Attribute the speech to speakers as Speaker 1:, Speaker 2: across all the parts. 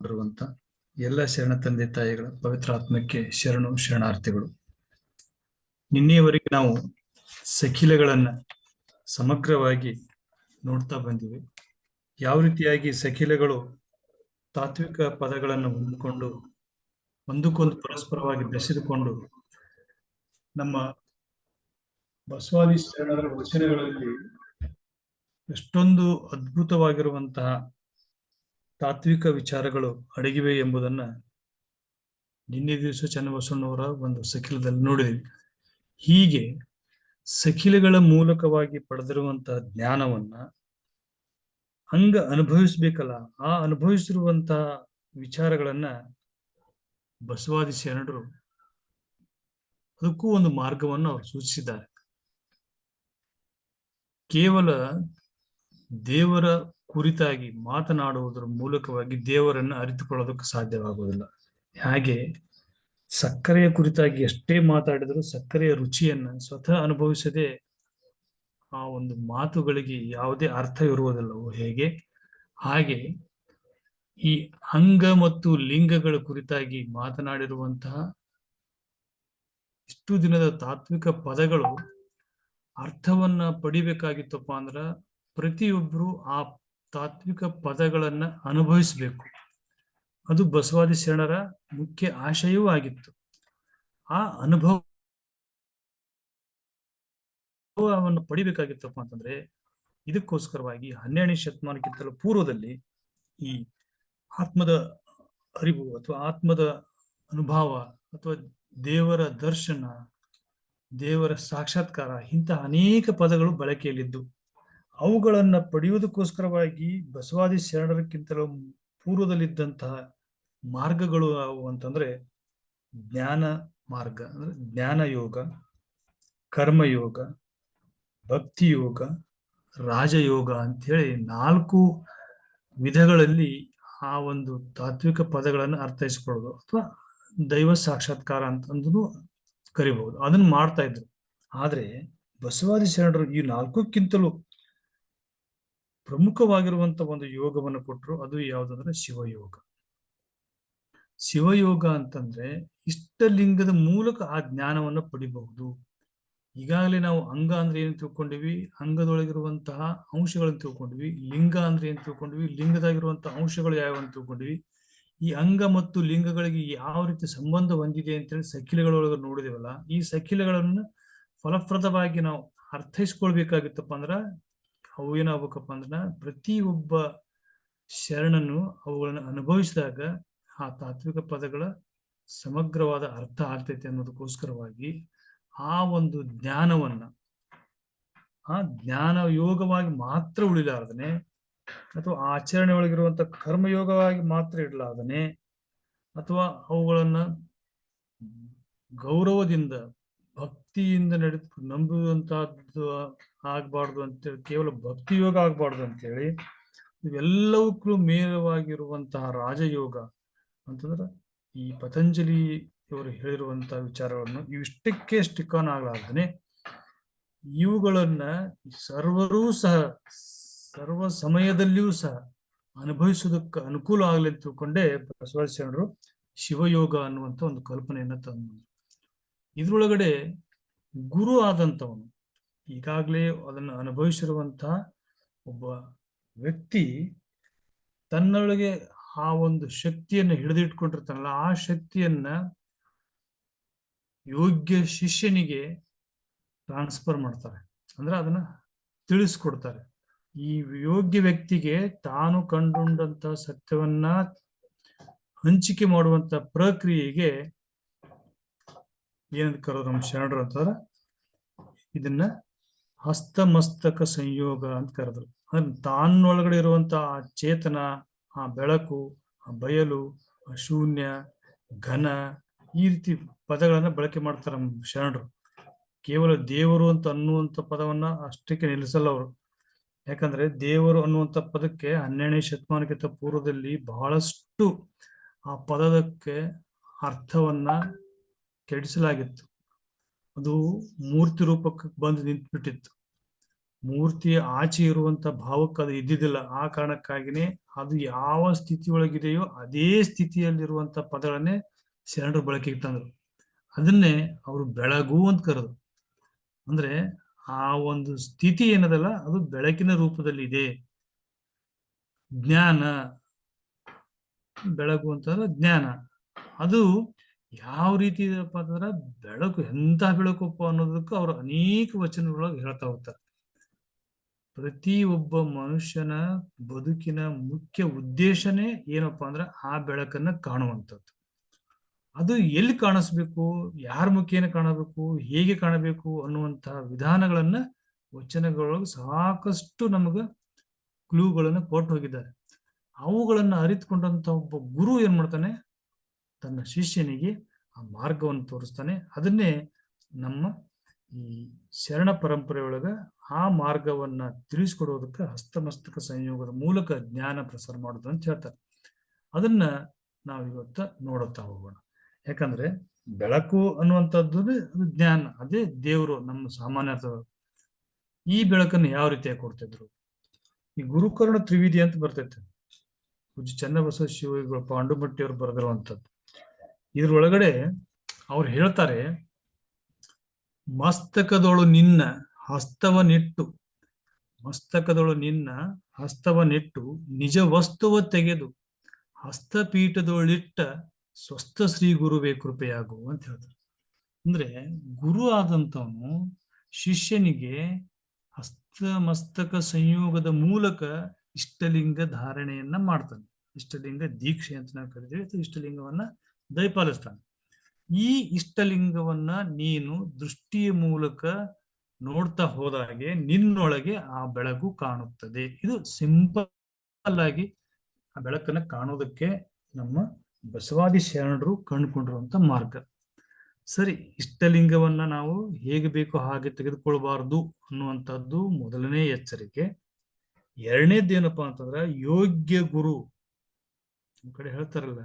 Speaker 1: ಬರುವಂತ ಎಲ್ಲ ಶರಣ ತಂದೆ ತಾಯಿಗಳ ಪವಿತ್ರ ಆತ್ಮಕ್ಕೆ ಶರಣು ಶರಣಾರ್ಥಿಗಳು. ನಿನ್ನೆಯವರೆಗೆ ನಾವು ಸಖಿಲಗಳನ್ನ ಸಮಗ್ರವಾಗಿ ನೋಡ್ತಾ ಬಂದಿವೆ. ಯಾವ ರೀತಿಯಾಗಿ ಸಖಿಲಗಳು ತಾತ್ವಿಕ ಪದಗಳನ್ನು ಹೊಂದಿಕೊಂಡು ಒಂದಕ್ಕೊಂದು ಪರಸ್ಪರವಾಗಿ ಬೆಸೆದುಕೊಂಡು ನಮ್ಮ ಬಸವಾದಿ ಶರಣರ ವಚನಗಳಲ್ಲಿ ಎಷ್ಟೊಂದು ಅದ್ಭುತವಾಗಿರುವಂತಹ ತಾತ್ವಿಕ ವಿಚಾರಗಳು ಅಡಗಿವೆ ಎಂಬುದನ್ನ ನಿನ್ನೆ ದಿವಸ ಚನ್ನಬಸವಣ್ಣವರ ಒಂದು ಸಖಿಲದಲ್ಲಿ ನೋಡಿದ್ವಿ. ಹೀಗೆ ಸಖಿಲಗಳ ಮೂಲಕವಾಗಿ ಪಡೆದಿರುವಂತಹ ಜ್ಞಾನವನ್ನ ಹಂಗ ಅನುಭವಿಸ್ಬೇಕಲ್ಲ, ಆ ಅನುಭವಿಸಿರುವಂತಹ ವಿಚಾರಗಳನ್ನ ಬಸವಾದಿ ಶರಣರು ಅದಕ್ಕೂ ಒಂದು ಮಾರ್ಗವನ್ನು ಅವರು ಸೂಚಿಸಿದ್ದಾರೆ. ಕೇವಲ ದೇವರ ಕುರಿತಾಗಿ ಮಾತನಾಡುವುದರ ಮೂಲಕವಾಗಿ ದೇವರನ್ನು ಅರಿತುಕೊಳ್ಳೋದಕ್ಕೆ ಸಾಧ್ಯವಾಗುವುದಿಲ್ಲ. ಹಾಗೆ ಸಕ್ಕರೆಯ ಕುರಿತಾಗಿ ಎಷ್ಟೇ ಮಾತಾಡಿದರೂ ಸಕ್ಕರೆಯ ರುಚಿಯನ್ನ ಸ್ವತಃ ಅನುಭವಿಸದೆ ಆ ಒಂದು ಮಾತುಗಳಿಗೆ ಯಾವುದೇ ಅರ್ಥ ಇರುವುದಿಲ್ಲವೋ ಹೇಗೆ, ಹಾಗೆ ಈ ಅಂಗ ಮತ್ತು ಲಿಂಗಗಳ ಕುರಿತಾಗಿ ಮಾತನಾಡಿರುವಂತಹ ಇಷ್ಟು ದಿನದ ತಾತ್ವಿಕ ಪದಗಳು ಅರ್ಥವನ್ನ ಪಡಿಬೇಕಾಗಿತ್ತಪ್ಪ ಅಂದ್ರ ಪ್ರತಿಯೊಬ್ಬರು ಆ ತಾತ್ವಿಕ ಪದಗಳನ್ನ ಅನುಭವಿಸಬೇಕು. ಅದು ಬಸವಾದಿ ಶರಣರ ಮುಖ್ಯ ಆಶಯವೂ ಆಗಿತ್ತು. ಆ ಅನುಭವವನ್ನು ಪಡಿಬೇಕಾಗಿತ್ತಪ್ಪ ಅಂತಂದ್ರೆ ಇದಕ್ಕೋಸ್ಕರವಾಗಿ 12ನೇ ಶತಮಾನಕ್ಕಿಂತಲೂ ಪೂರ್ವದಲ್ಲಿ ಈ ಆತ್ಮದ ಅರಿವು ಅಥವಾ ಆತ್ಮದ ಅನುಭವ ಅಥವಾ ದೇವರ ದರ್ಶನ, ದೇವರ ಸಾಕ್ಷಾತ್ಕಾರ, ಇಂತಹ ಅನೇಕ ಪದಗಳು ಬಳಕೆಯಲ್ಲಿದ್ದು ಅವುಗಳನ್ನ ಪಡೆಯುವುದಕ್ಕೋಸ್ಕರವಾಗಿ ಬಸವಾದಿ ಶರಣರಕ್ಕಿಂತಲೂ ಪೂರ್ವದಲ್ಲಿದ್ದಂತಹ ಮಾರ್ಗಗಳು ಯಾವುವು ಅಂತಂದ್ರೆ ಜ್ಞಾನ ಮಾರ್ಗ, ಅಂದ್ರೆ ಜ್ಞಾನ ಯೋಗ, ಕರ್ಮಯೋಗ, ಭಕ್ತಿ ಯೋಗ, ರಾಜಯೋಗ ಅಂತ ಹೇಳಿ 4 ವಿಧಗಳಲ್ಲಿ ಆ ಒಂದು ತಾತ್ವಿಕ ಪದಗಳನ್ನು ಅರ್ಥೈಸಿಕೊಳ್ಳೋದು ಅಥವಾ ದೈವ ಸಾಕ್ಷಾತ್ಕಾರ ಅಂತಂದು ಕರಿಬಹುದು. ಅದನ್ನು ಮಾಡ್ತಾ ಇದ್ರು. ಆದ್ರೆ ಬಸವಾದಿ ಶರಣರು ಈ 4ಕ್ಕಿಂತಲೂ ಪ್ರಮುಖವಾಗಿರುವಂತ ಒಂದು ಯೋಗವನ್ನು ಕೊಟ್ಟರು. ಅದು ಯಾವುದಂದ್ರೆ ಶಿವಯೋಗ. ಶಿವಯೋಗ ಅಂತಂದ್ರೆ ಇಷ್ಟಲಿಂಗದ ಮೂಲಕ ಆ ಜ್ಞಾನವನ್ನು ಪಡಿಬಹುದು. ಈಗಾಗಲೇ ನಾವು ಅಂಗ ಅಂದ್ರೆ ಏನು ತಿಳ್ಕೊಂಡಿವಿ, ಅಂಗದೊಳಗಿರುವಂತಹ ಅಂಶಗಳನ್ನು ತಿಳ್ಕೊಂಡಿವಿ. ಲಿಂಗ ಅಂದ್ರೆ ಏನ್ ತಿಳ್ಕೊಂಡಿವಿ, ಲಿಂಗದಾಗಿರುವಂತಹ ಅಂಶಗಳು ಯಾವ್ಯಾವ ತಿಳ್ಕೊಂಡಿವಿ. ಈ ಅಂಗ ಮತ್ತು ಲಿಂಗಗಳಿಗೆ ಯಾವ ರೀತಿ ಸಂಬಂಧ ಹೊಂದಿದೆ ಅಂತೇಳಿ ಸಖಿಲಗಳೊಳಗೆ ನೋಡಿದೇವಲ್ಲ, ಈ ಸಖಿಲಗಳನ್ನು ಫಲಪ್ರದವಾಗಿ ನಾವು ಅರ್ಥೈಸ್ಕೊಳ್ಬೇಕಾಗಿತ್ತಪ್ಪ ಅಂದ್ರ ಅವು ಏನಾಗ್ಬೇಕಪ್ಪ ಅಂದ್ರ ಪ್ರತಿಯೊಬ್ಬ ಶರಣನು ಅವುಗಳನ್ನು ಅನುಭವಿಸಿದಾಗ ಆ ತಾತ್ವಿಕ ಪದಗಳ ಸಮಗ್ರವಾದ ಅರ್ಥ ಆಗ್ತೈತೆ ಅನ್ನೋದಕ್ಕೋಸ್ಕರವಾಗಿ ಆ ಒಂದು ಜ್ಞಾನವನ್ನ ಆ ಜ್ಞಾನ ಯೋಗವಾಗಿ ಮಾತ್ರ ಉಳಿಲಾರ್ದನೆ ಅಥವಾ ಆಚರಣೆ ಒಳಗಿರುವಂತ ಕರ್ಮಯೋಗವಾಗಿ ಮಾತ್ರ ಇಡಲಾರ್ದನೆ ಅಥವಾ ಅವುಗಳನ್ನ ಗೌರವದಿಂದ ಭಕ್ತಿಯಿಂದ ನಂಬುವಂತಹದ್ದು ಆಗ್ಬಾರ್ದು ಅಂತೇಳಿ, ಕೇವಲ ಭಕ್ತಿ ಯೋಗ ಆಗ್ಬಾರ್ದು ಅಂತೇಳಿ ಇವೆಲ್ಲವಕ್ಕೂ ಮೇಲವಾಗಿರುವಂತಹ ರಾಜಯೋಗ ಅಂತಂದ್ರೆ ಈ ಪತಂಜಲಿ ಇವರು ಹೇಳಿರುವಂತಹ ವಿಚಾರಗಳನ್ನು ಇವಿಷ್ಟಕ್ಕೆ ಸ್ಟಿಕ್ ಆನ್ ಆಗ್ಲಾರ್ದನೆ ಇವುಗಳನ್ನ ಸರ್ವರೂ ಸಹ ಸರ್ವ ಸಮಯದಲ್ಲಿಯೂ ಸಹ ಅನುಭವಿಸೋದಕ್ಕೆ ಅನುಕೂಲ ಆಗ್ಲಿ ಅಂತ ತಿಳ್ಕೊಂಡೇ ಬಸವಾದಿ ಶರಣರು ಶಿವಯೋಗ ಅನ್ನುವಂತ ಒಂದು ಕಲ್ಪನೆಯನ್ನ ತಂದ್ರು. ಇದ್ರೊಳಗಡೆ ಗುರು ಆದಂತವನು, ಈಗಾಗಲೇ ಅದನ್ನು ಅನುಭವಿಸಿರುವಂತಹ ಒಬ್ಬ ವ್ಯಕ್ತಿ ತನ್ನೊಳಗೆ ಆ ಒಂದು ಶಕ್ತಿಯನ್ನು ಹಿಡಿದಿಟ್ಕೊಂಡಿರ್ತಾನಲ್ಲ, ಆ ಶಕ್ತಿಯನ್ನ ಯೋಗ್ಯ ಶಿಷ್ಯನಿಗೆ ಟ್ರಾನ್ಸ್ಫರ್ ಮಾಡ್ತಾರೆ, ಅಂದ್ರೆ ಅದನ್ನ ತಿಳಿಸ್ಕೊಡ್ತಾರೆ. ಈ ಯೋಗ್ಯ ವ್ಯಕ್ತಿಗೆ ತಾನು ಕಂಡುಂಡಂತ ಸತ್ಯವನ್ನ ಹಂಚಿಕೆ ಮಾಡುವಂತ ಪ್ರಕ್ರಿಯೆಗೆ ಏನಂತ ಕರೋದು ನಮ್ಮ ಶರಣರು ಅಂತಂದ್ರೆ ಇದನ್ನ ಹಸ್ತಮಸ್ತಕ ಸಂಯೋಗ ಅಂತ ಕರೆದ್ರು. ಅಂದ್ರೆ ತಾನೊಳಗಡೆ ಇರುವಂತ ಆ ಚೇತನ, ಆ ಬೆಳಕು, ಆ ಬಯಲು, ಆ ಶೂನ್ಯ, ಘನ, ಈ ರೀತಿ ಪದಗಳನ್ನ ಬಳಕೆ ಮಾಡ್ತಾರೆ ನಮ್ಮ ಶರಣರು. ಕೇವಲ ದೇವರು ಅಂತ ಅನ್ನುವಂಥ ಪದವನ್ನ ಅಷ್ಟಕ್ಕೆ ನಿಲ್ಲಿಸಲ್ಲ ಅವರು. ಯಾಕಂದ್ರೆ ದೇವರು ಅನ್ನುವಂಥ ಪದಕ್ಕೆ 12ನೇ ಶತಮಾನಕ್ಕಿಂತ ಪೂರ್ವದಲ್ಲಿ ಬಹಳಷ್ಟು ಆ ಪದಕ್ಕೆ ಅರ್ಥವನ್ನ ಕೆಡಿಸಲಾಗಿತ್ತು. ಅದು ಮೂರ್ತಿ ರೂಪಕ್ಕೆ ಬಂದು ನಿಂತ್ಬಿಟ್ಟಿತ್ತು. ಮೂರ್ತಿಯ ಆಚೆ ಇರುವಂತ ಭಾವಕ್ಕೆ ಅದು ಇದ್ದಿದ್ದಿಲ್ಲ. ಆ ಕಾರಣಕ್ಕಾಗಿನೇ ಅದು ಯಾವ ಸ್ಥಿತಿಯೊಳಗಿದೆಯೋ ಅದೇ ಸ್ಥಿತಿಯಲ್ಲಿರುವಂತ ಪದಗಳನ್ನೇ ಶರಣರು ಬಳಕೆಗೆ ತಂದ್ರು. ಅದನ್ನೇ ಅವರು ಬೆಳಗು ಅಂತ ಕರೆದ್ರು. ಅಂದ್ರೆ ಆ ಒಂದು ಸ್ಥಿತಿ ಏನದಲ್ಲ ಅದು ಬೆಳಕಿನ ರೂಪದಲ್ಲಿ ಇದೆ. ಜ್ಞಾನ, ಬೆಳಕು ಅಂತಂದ್ರೆ ಜ್ಞಾನ. ಅದು ಯಾವ ರೀತಿ ಇದೆಯಪ್ಪ ಅಂತಂದ್ರೆ ಬೆಳಕು ಎಂತ ಬೆಳಕಪ್ಪ ಅನ್ನೋದಕ್ಕೆ ಅವರು ಅನೇಕ ವಚನಗಳೊಳಗೆ ಹೇಳ್ತಾ ಹೋಗ್ತಾರೆ. ಪ್ರತಿ ಒಬ್ಬ ಮನುಷ್ಯನ ಬದುಕಿನ ಮುಖ್ಯ ಉದ್ದೇಶನೇ ಏನಪ್ಪಾ ಅಂದ್ರೆ ಆ ಬೆಳಕನ್ನ ಕಾಣುವಂಥದ್ದು. ಅದು ಎಲ್ಲಿ ಕಾಣಿಸ್ಬೇಕು, ಯಾರ ಮುಖೇನ ಕಾಣಬೇಕು, ಹೇಗೆ ಕಾಣಬೇಕು ಅನ್ನುವಂತಹ ವಿಧಾನಗಳನ್ನ ವಚನಗಳೊಳಗೆ ಸಾಕಷ್ಟು ನಮಗ ಕ್ಲೂಗಳನ್ನ ಕೊಟ್ಟು ಹೋಗಿದ್ದಾರೆ. ಅವುಗಳನ್ನ ಅರಿತುಕೊಂಡಂತ ಒಬ್ಬ ಗುರು ಏನ್ ಮಾಡ್ತಾನೆ, ತನ್ನ ಶಿಷ್ಯನಿಗೆ ಆ ಮಾರ್ಗವನ್ನು ತೋರಿಸ್ತಾನೆ. ಅದನ್ನೇ ನಮ್ಮ ಈ ಶರಣ ಪರಂಪರೆಯೊಳಗ ಆ ಮಾರ್ಗವನ್ನ ತಿಳಿಸ್ಕೊಡೋದಕ್ಕೆ ಹಸ್ತಮಸ್ತಕ ಸಂಯೋಗದ ಮೂಲಕ ಜ್ಞಾನ ಪ್ರಸಾರ ಮಾಡೋದು ಅಂತ ಹೇಳ್ತಾರೆ. ಅದನ್ನ ನಾವಿವತ್ತ ನೋಡುತ್ತಾ ಹೋಗೋಣ. ಯಾಕಂದ್ರೆ ಬೆಳಕು ಅನ್ನುವಂಥದ್ದು ಅದು ಜ್ಞಾನ, ಅದೇ ದೇವರು ನಮ್ಮ ಸಾಮಾನ್ಯ ಅರ್ಥ. ಈ ಬೆಳಕನ್ನು ಯಾವ ರೀತಿಯಾಗಿ ಕೊಡ್ತಿದ್ರು? ಈ ಗುರುಕರ್ಣ ತ್ರಿವಿಧಿ ಅಂತ ಬರ್ತೈತೆ, ಪೂಜ್ಯ ಚನ್ನಬಸವ ಶಿವಗಳು ಪಾಂಡುಮಟ್ಟಿ ಅವರು ಬರೆದಿರುವಂಥದ್ದು. ಇದ್ರೊಳಗಡೆ ಅವ್ರು ಹೇಳ್ತಾರೆ, ಮಸ್ತಕದೊಳು ನಿನ್ನ ಹಸ್ತವನಿಟ್ಟು, ಮಸ್ತಕದೊಳು ನಿನ್ನ ಹಸ್ತವನಿಟ್ಟು ನಿಜ ವಸ್ತುವ ತೆಗೆದು ಹಸ್ತಪೀಠದೊಳಿಟ್ಟ ಸ್ವಸ್ಥ ಶ್ರೀ ಗುರುವೇ ಕೃಪೆಯಾಗು ಅಂತ ಹೇಳ್ತಾರೆ. ಅಂದ್ರೆ ಗುರು ಆದಂತವನು ಶಿಷ್ಯನಿಗೆ ಹಸ್ತಮಸ್ತಕ ಸಂಯೋಗದ ಮೂಲಕ ಇಷ್ಟಲಿಂಗ ಧಾರಣೆಯನ್ನ ಮಾಡ್ತಾನೆ. ಇಷ್ಟಲಿಂಗ ದೀಕ್ಷೆ ಅಂತ ನಾವು ಕರಿತೀವಿ. ಇಷ್ಟಲಿಂಗವನ್ನ ದಯಪಾಲಿಸ್ತಾನೆ. ಈ ಇಷ್ಟಲಿಂಗವನ್ನ ನೀನು ದೃಷ್ಟಿಯ ಮೂಲಕ ನೋಡ್ತಾ ಹೋದಾಗೆ ನಿನ್ನೊಳಗೆ ಆ ಬೆಳಕು ಕಾಣುತ್ತದೆ. ಇದು ಸಿಂಪಲ್ ಆಗಿ ಆ ಬೆಳಕನ್ನ ಕಾಣೋದಕ್ಕೆ ನಮ್ಮ ಬಸವಾದಿ ಶರಣರು ಕಂಡುಕೊಂಡಿರುವಂತ ಮಾರ್ಗ. ಸರಿ, ಇಷ್ಟಲಿಂಗವನ್ನ ನಾವು ಹೇಗೆ ಬೇಕೋ ಹಾಗೆ ತೆಗೆದುಕೊಳ್ಬಾರ್ದು ಅನ್ನುವಂಥದ್ದು ಮೊದಲನೇ ಎಚ್ಚರಿಕೆ. ಎರಡನೇದ್ದು ಏನಪ್ಪಾ ಅಂತಂದ್ರ ಯೋಗ್ಯ ಗುರು. ನಮ್ ಕಡೆ ಹೇಳ್ತಾರಲ್ಲ,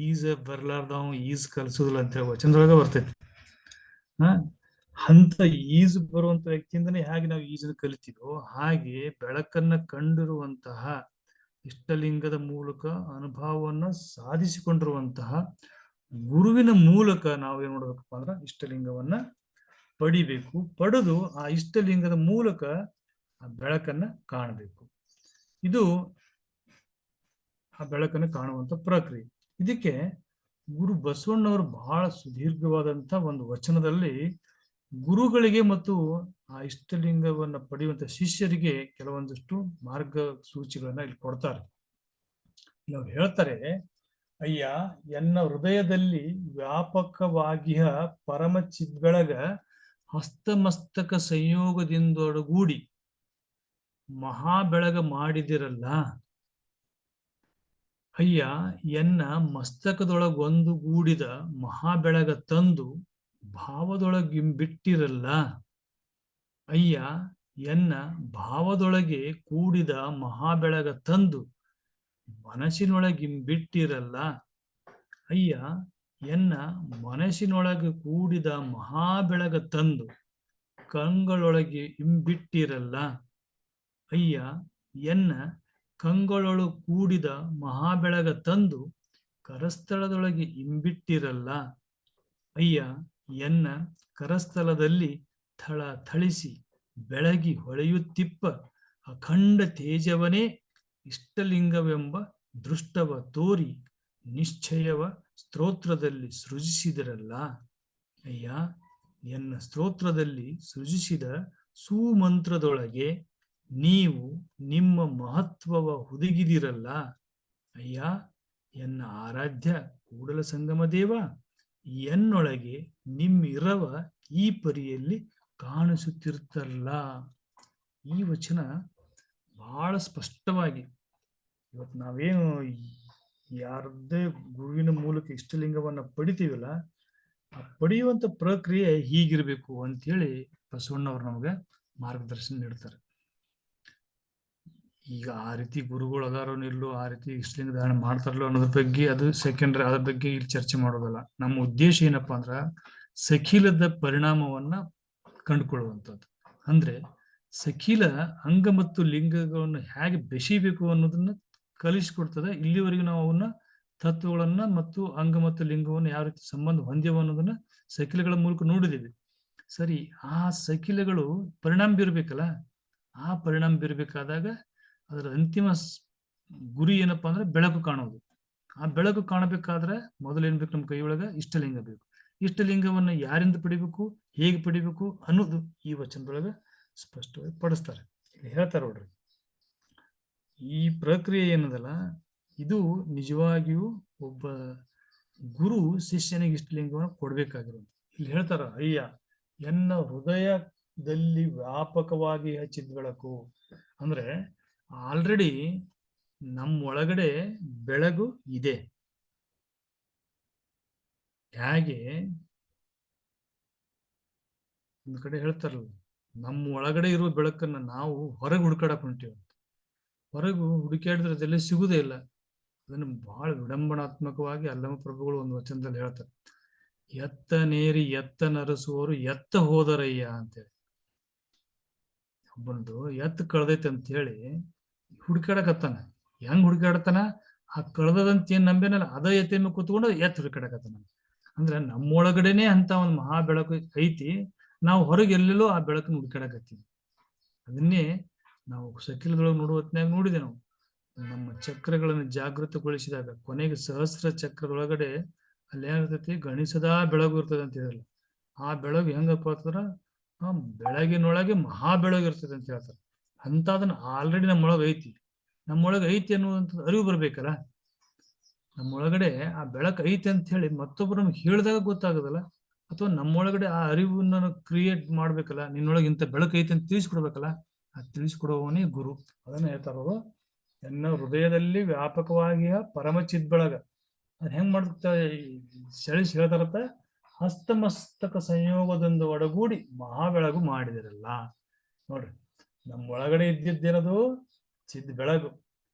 Speaker 1: ಈಜ ಬರ್ಲಾರ್ದವ ಈಜ್ ಕಲ್ಸೋದಿಲ್ಲ ಅಂತ ಹೇಳಿ ವಚನದೊಳಗ ಬರ್ತೈತಿ. ಅಂತ ಈಜು ಬರುವಂತ ವ್ಯಕ್ತಿಯಿಂದನೇ ಹೇಗೆ ನಾವು ಈಜನ್ನು ಕಲಿತೀವೋ ಹಾಗೆ ಬೆಳಕನ್ನ ಕಂಡಿರುವಂತಹ ಇಷ್ಟಲಿಂಗದ ಮೂಲಕ ಅನುಭವವನ್ನ ಸಾಧಿಸಿಕೊಂಡಿರುವಂತಹ ಗುರುವಿನ ಮೂಲಕ ನಾವು ಏನ್ ಮಾಡ್ಬೇಕಪ್ಪ ಅಂದ್ರ ಇಷ್ಟಲಿಂಗವನ್ನ ಪಡಿಬೇಕು. ಪಡೆದು ಆ ಇಷ್ಟಲಿಂಗದ ಮೂಲಕ ಆ ಬೆಳಕನ್ನ ಕಾಣಬೇಕು. ಇದು ಆ ಬೆಳಕನ್ನು ಕಾಣುವಂತ ಪ್ರಕ್ರಿಯೆ. ಇದಕ್ಕೆ ಗುರು ಬಸವಣ್ಣವರು ಬಹಳ ಸುದೀರ್ಘವಾದಂತ ಒಂದು ವಚನದಲ್ಲಿ ಗುರುಗಳಿಗೆ ಮತ್ತು ಆ ಇಷ್ಟಲಿಂಗವನ್ನ ಪಡೆಯುವಂತ ಶಿಷ್ಯರಿಗೆ ಕೆಲವೊಂದಿಷ್ಟು ಮಾರ್ಗಸೂಚಿಗಳನ್ನ ಇಲ್ಲಿ ಕೊಡ್ತಾರೆ. ನಾವು ಹೇಳ್ತಾರೆ, ಅಯ್ಯ ಎನ್ನ ಹೃದಯದಲ್ಲಿ ವ್ಯಾಪಕವಾಗಿಯ ಪರಮ ಚಿದ್ಬೆಳಗ ಹಸ್ತಮಸ್ತಕ ಸಂಯೋಗದಿಂದೊಡಗೂಡಿ ಮಹಾಬೆಳಗ ಮಾಡಿದಿರಲ್ಲ. ಅಯ್ಯ ಎನ್ನ ಮಸ್ತಕದೊಳಗೊಂದು ಗೂಡಿದ ಮಹಾಬೆಳಗ ತಂದು ಭಾವದೊಳಗಿಂಬಿಟ್ಟಿರಲ್ಲ. ಅಯ್ಯ ಎನ್ನ ಭಾವದೊಳಗೆ ಕೂಡಿದ ಮಹಾಬೆಳಗ ತಂದು ಮನಸ್ಸಿನೊಳಗಿಂಬಿಟ್ಟಿರಲ್ಲ. ಅಯ್ಯ ಎನ್ನ ಮನಸ್ಸಿನೊಳಗೆ ಕೂಡಿದ ಮಹಾಬೆಳಗ ತಂದು ಕಂಗಳೊಳಗೆ ಇಂಬಿಟ್ಟಿರಲ್ಲ. ಅಯ್ಯ ಎನ್ನ ಕಂಗಳೊಳು ಕೂಡಿದ ಮಹಾಬೆಳಗ ತಂದು ಕರಸ್ಥಳದೊಳಗೆ ಇಂಬಿಟ್ಟಿರಲ್ಲ. ಅಯ್ಯ ಎನ್ನ ಕರಸ್ಥಲದಲ್ಲಿ ಥಳ ಥಳಿಸಿ ಬೆಳಗಿ ಹೊಳೆಯುತ್ತಿಪ್ಪ ಅಖಂಡ ತೇಜವನೇ ಇಷ್ಟಲಿಂಗವೆಂಬ ದೃಷ್ಟವ ತೋರಿ ನಿಶ್ಚಯವ ಸ್ತೋತ್ರದಲ್ಲಿ ಸೃಜಿಸಿದಿರಲ್ಲ. ಅಯ್ಯ ಎನ್ನ ಸ್ತೋತ್ರದಲ್ಲಿ ಸೃಜಿಸಿದ ಸುಮಂತ್ರದೊಳಗೆ ನೀವು ನಿಮ್ಮ ಮಹತ್ವವ ಹುದುಗಿದಿರಲ್ಲ. ಅಯ್ಯ ಎನ್ನ ಆರಾಧ್ಯ ಕೂಡಲ ಸಂಗಮ ದೇವ, ಎನ್ನೊಳಗೆ ನಿಮ್ಮಿರವ ಈ ಪರಿಯಲ್ಲಿ ಕಾಣಿಸುತ್ತಿರ್ತಲ್ಲ. ಈ ವಚನ ಬಹಳ ಸ್ಪಷ್ಟವಾಗಿ ಇವತ್ತು ನಾವೇನು ಯಾರದೇ ಗುರುವಿನ ಮೂಲಕ ಇಷ್ಟಲಿಂಗವನ್ನ ಪಡಿತೀವಲ್ಲ, ಆ ಪಡೆಯುವಂತ ಪ್ರಕ್ರಿಯೆ ಹೀಗಿರ್ಬೇಕು ಅಂತೇಳಿ ಬಸವಣ್ಣವ್ರು ನಮ್ಗೆ ಮಾರ್ಗದರ್ಶನ ನೀಡ್ತಾರೆ. ಈಗ ಆ ರೀತಿ ಗುರುಗಳು ಅದಾರೋ ಇಲ್ಲೋ, ಆ ರೀತಿ ಇಷ್ಟಲಿಂಗ ಧಾರಣೆ ಮಾಡ್ತಾರಲ್ಲೋ ಅನ್ನೋದ್ರ ಬಗ್ಗೆ ಅದು ಸೆಕೆಂಡ್ರಿ, ಅದ್ರ ಬಗ್ಗೆ ಇಲ್ಲಿ ಚರ್ಚೆ ಮಾಡೋದಲ್ಲ. ನಮ್ಮ ಉದ್ದೇಶ ಏನಪ್ಪಾ ಅಂದ್ರ ಸಖಿಲದ ಪರಿಣಾಮವನ್ನ ಕಂಡುಕೊಳ್ಳುವಂಥದ್ದು. ಅಂದ್ರೆ ಸಕಿಲ ಅಂಗ ಮತ್ತು ಲಿಂಗಗಳನ್ನು ಹೇಗೆ ಬೆಸಿಬೇಕು ಅನ್ನೋದನ್ನ ಕಲಿಸಿಕೊಡ್ತದೆ. ಇಲ್ಲಿವರೆಗೂ ನಾವು ಅವನ್ನ ತತ್ವಗಳನ್ನ ಮತ್ತು ಅಂಗ ಮತ್ತು ಲಿಂಗವನ್ನು ಯಾವ ರೀತಿ ಸಂಬಂಧ ಹೊಂದ್ಯವ ಅನ್ನೋದನ್ನ ಸಕಿಲಗಳ ಮೂಲಕ ನೋಡಿದ್ದೇವೆ. ಸರಿ, ಆ ಸಕಿಲಗಳು ಪರಿಣಾಮ ಬೀರ್ಬೇಕಲ್ಲ. ಆ ಪರಿಣಾಮ ಬೀರ್ಬೇಕಾದಾಗ ಅದರ ಅಂತಿಮ ಗುರಿ ಏನಪ್ಪಾ ಅಂದ್ರೆ ಬೆಳಕು ಕಾಣೋದು. ಆ ಬೆಳಕು ಕಾಣಬೇಕಾದ್ರೆ ಮೊದಲೇನ್ ಬೇಕು? ನಮ್ಮ ಕೈ ಒಳಗ ಇಷ್ಟಲಿಂಗ ಬೇಕು. ಇಷ್ಟಲಿಂಗವನ್ನ ಯಾರಿಂದ ಪಡಿಬೇಕು, ಹೇಗೆ ಪಡಿಬೇಕು ಅನ್ನೋದು ಈ ವಚನದೊಳಗ ಸ್ಪಷ್ಟವಾಗಿ ಪಡಿಸ್ತಾರೆ. ಇಲ್ಲಿ ಹೇಳ್ತಾರೆ ನೋಡ್ರಿ, ಈ ಪ್ರಕ್ರಿಯೆ ಏನದಲ್ಲ, ಇದು ನಿಜವಾಗಿಯೂ ಒಬ್ಬ ಗುರು ಶಿಷ್ಯನಿಗೆ ಇಷ್ಟಲಿಂಗವನ್ನು ಕೊಡ್ಬೇಕಾಗಿರೋದು. ಇಲ್ಲಿ ಹೇಳ್ತಾರ, ಅಯ್ಯ ಎನ್ನ ಹೃದಯದಲ್ಲಿ ವ್ಯಾಪಕವಾಗಿ ಹಚ್ಚಿದ ಬೆಳಕು ಅಂದ್ರೆ ಆಲ್ರೆಡಿ ನಮ್ಮ ಒಳಗಡೆ ಬೆಳಗು ಇದೆ. ಹೇಗೆ ಒಂದ್ ಕಡೆ ಹೇಳ್ತಾರಲ್ಲ, ನಮ್ಮ ಒಳಗಡೆ ಇರುವ ಬೆಳಕನ್ನ ನಾವು ಹೊರಗೆ ಹುಡುಕಾಡಕ್ ಹೊಂಟೀವಿ. ಹೊರಗು ಹುಡುಕಾಡಿದ್ರೆ ಅದೆಲ್ಲ ಸಿಗುದೇ ಇಲ್ಲ. ಅದನ್ನು ಬಹಳ ವಿಡಂಬನಾತ್ಮಕವಾಗಿ ಅಲ್ಲಮ ಪ್ರಭುಗಳು ಒಂದು ವಚನದಲ್ಲಿ ಹೇಳ್ತಾರೆ, ಎತ್ತ ನೇರಿ ಎತ್ತ ನರಸುವವರು ಎತ್ತ ಹೋದರಯ್ಯ ಅಂತೇಳಿ. ಒಬ್ಬನದು ಎತ್ತ ಕಳ್ದೈತೆ ಅಂತ ಹೇಳಿ ಹುಡುಕಾಡಕತ್ತಾನ. ಹೆಂಗ್ ಹುಡುಕಾಡತಾನ? ಆ ಕಳ್ದದಂತ ಏನ್ ನಂಬೇನಲ್ಲ ಅದ ಎತ್ತ ಮೇಲೆ ಕೂತ್ಕೊಂಡು ಎತ್ತ ಹುಡುಕಾಡಕತ್ತಾನ. ಅಂದ್ರೆ ನಮ್ಮೊಳಗಡೆನೆ ಅಂತ ಒಂದು ಮಹಾ ಬೆಳಕು ಐತಿ. ನಾವು ಹೊರಗೆ ಎಲ್ಲೆಲ್ಲೋ ಆ ಬೆಳಕನ್ನು ಹುಡುಕಾಡಕತ್ತೀವಿ. ಅದನ್ನೇ ನಾವು ಸಕಿಲದೊಳಗೆ ನೋಡುವ ಹೊತ್ನ್ಯಾಗ ನೋಡಿದೆ. ನಾವು ನಮ್ಮ ಚಕ್ರಗಳನ್ನು ಜಾಗೃತಗೊಳಿಸಿದಾಗ ಕೊನೆಗೆ ಸಹಸ್ರ ಚಕ್ರದೊಳಗಡೆ ಅಲ್ಲಿ ಏನಿರ್ತೈತಿ, ಗಣಿಸದ ಬೆಳಗು ಇರ್ತದೆ ಅಂತ ಹೇಳಿರಲ್ಲ. ಆ ಬೆಳಗು ಹೆಂಗಪ್ಪ ಅಂತಂದ್ರ ಆ ಬೆಳಗಿನೊಳಗೆ ಮಹಾ ಬೆಳಗು ಇರ್ತದೆ ಅಂತ ಹೇಳ್ತಾರೆ. ಅಂತದನ್ನ ಆಲ್ರೆಡಿ ನಮ್ಮೊಳಗೆ ಐತಿ. ನಮ್ಮೊಳಗೆ ಐತಿ ಅನ್ನುವಂಥದ್ದು ಅರಿವು ಬರ್ಬೇಕಲ್ಲ. ನಮ್ಮೊಳಗಡೆ ಆ ಬೆಳಕು ಐತಿ ಅಂತ ಹೇಳಿ ಮತ್ತೊಬ್ರು ನಮ್ಗೆ ಹೇಳಿದಾಗ ಗೊತ್ತಾಗೋದಲ್ಲ. ಅಥವಾ ನಮ್ಮೊಳಗಡೆ ಆ ಅರಿವನ್ನ ಕ್ರಿಯೇಟ್ ಮಾಡ್ಬೇಕಲ್ಲ. ನಿನ್ನೊಳಗೆ ಇಂಥ ಬೆಳಕು ಐತಿ ಅಂತ ತಿಳಿಸ್ಕೊಡ್ಬೇಕಲ್ಲ. ಆ ತಿಳಿಸ್ಕೊಡುವವನೇ ಗುರು. ಅದನ್ನ ಹೇಳ್ತಾರೋ, ಎನ್ನ ಹೃದಯದಲ್ಲಿ ವ್ಯಾಪಕವಾಗಿಯ ಪರಮ ಚಿದ್ಬೆಳಗ. ಅದ್ ಹೆಂಗ್ ಮಾಡ್ತಾರೆ? ಸೆಳಿಸಿ ಹೇಳ್ತಾರತ್ತ, ಹಸ್ತಮಸ್ತಕ ಸಂಯೋಗದಿಂದ ಒಡಗೂಡಿ ಮಹಾ ಬೆಳಗು ಮಾಡಿದಿರಲ್ಲ. ನೋಡ್ರಿ, ನಮ್ಮ ಒಳಗಡೆ ಇದ್ದಿದ್ದೇನದು ಚಿದ್ ಬೆಳಗು.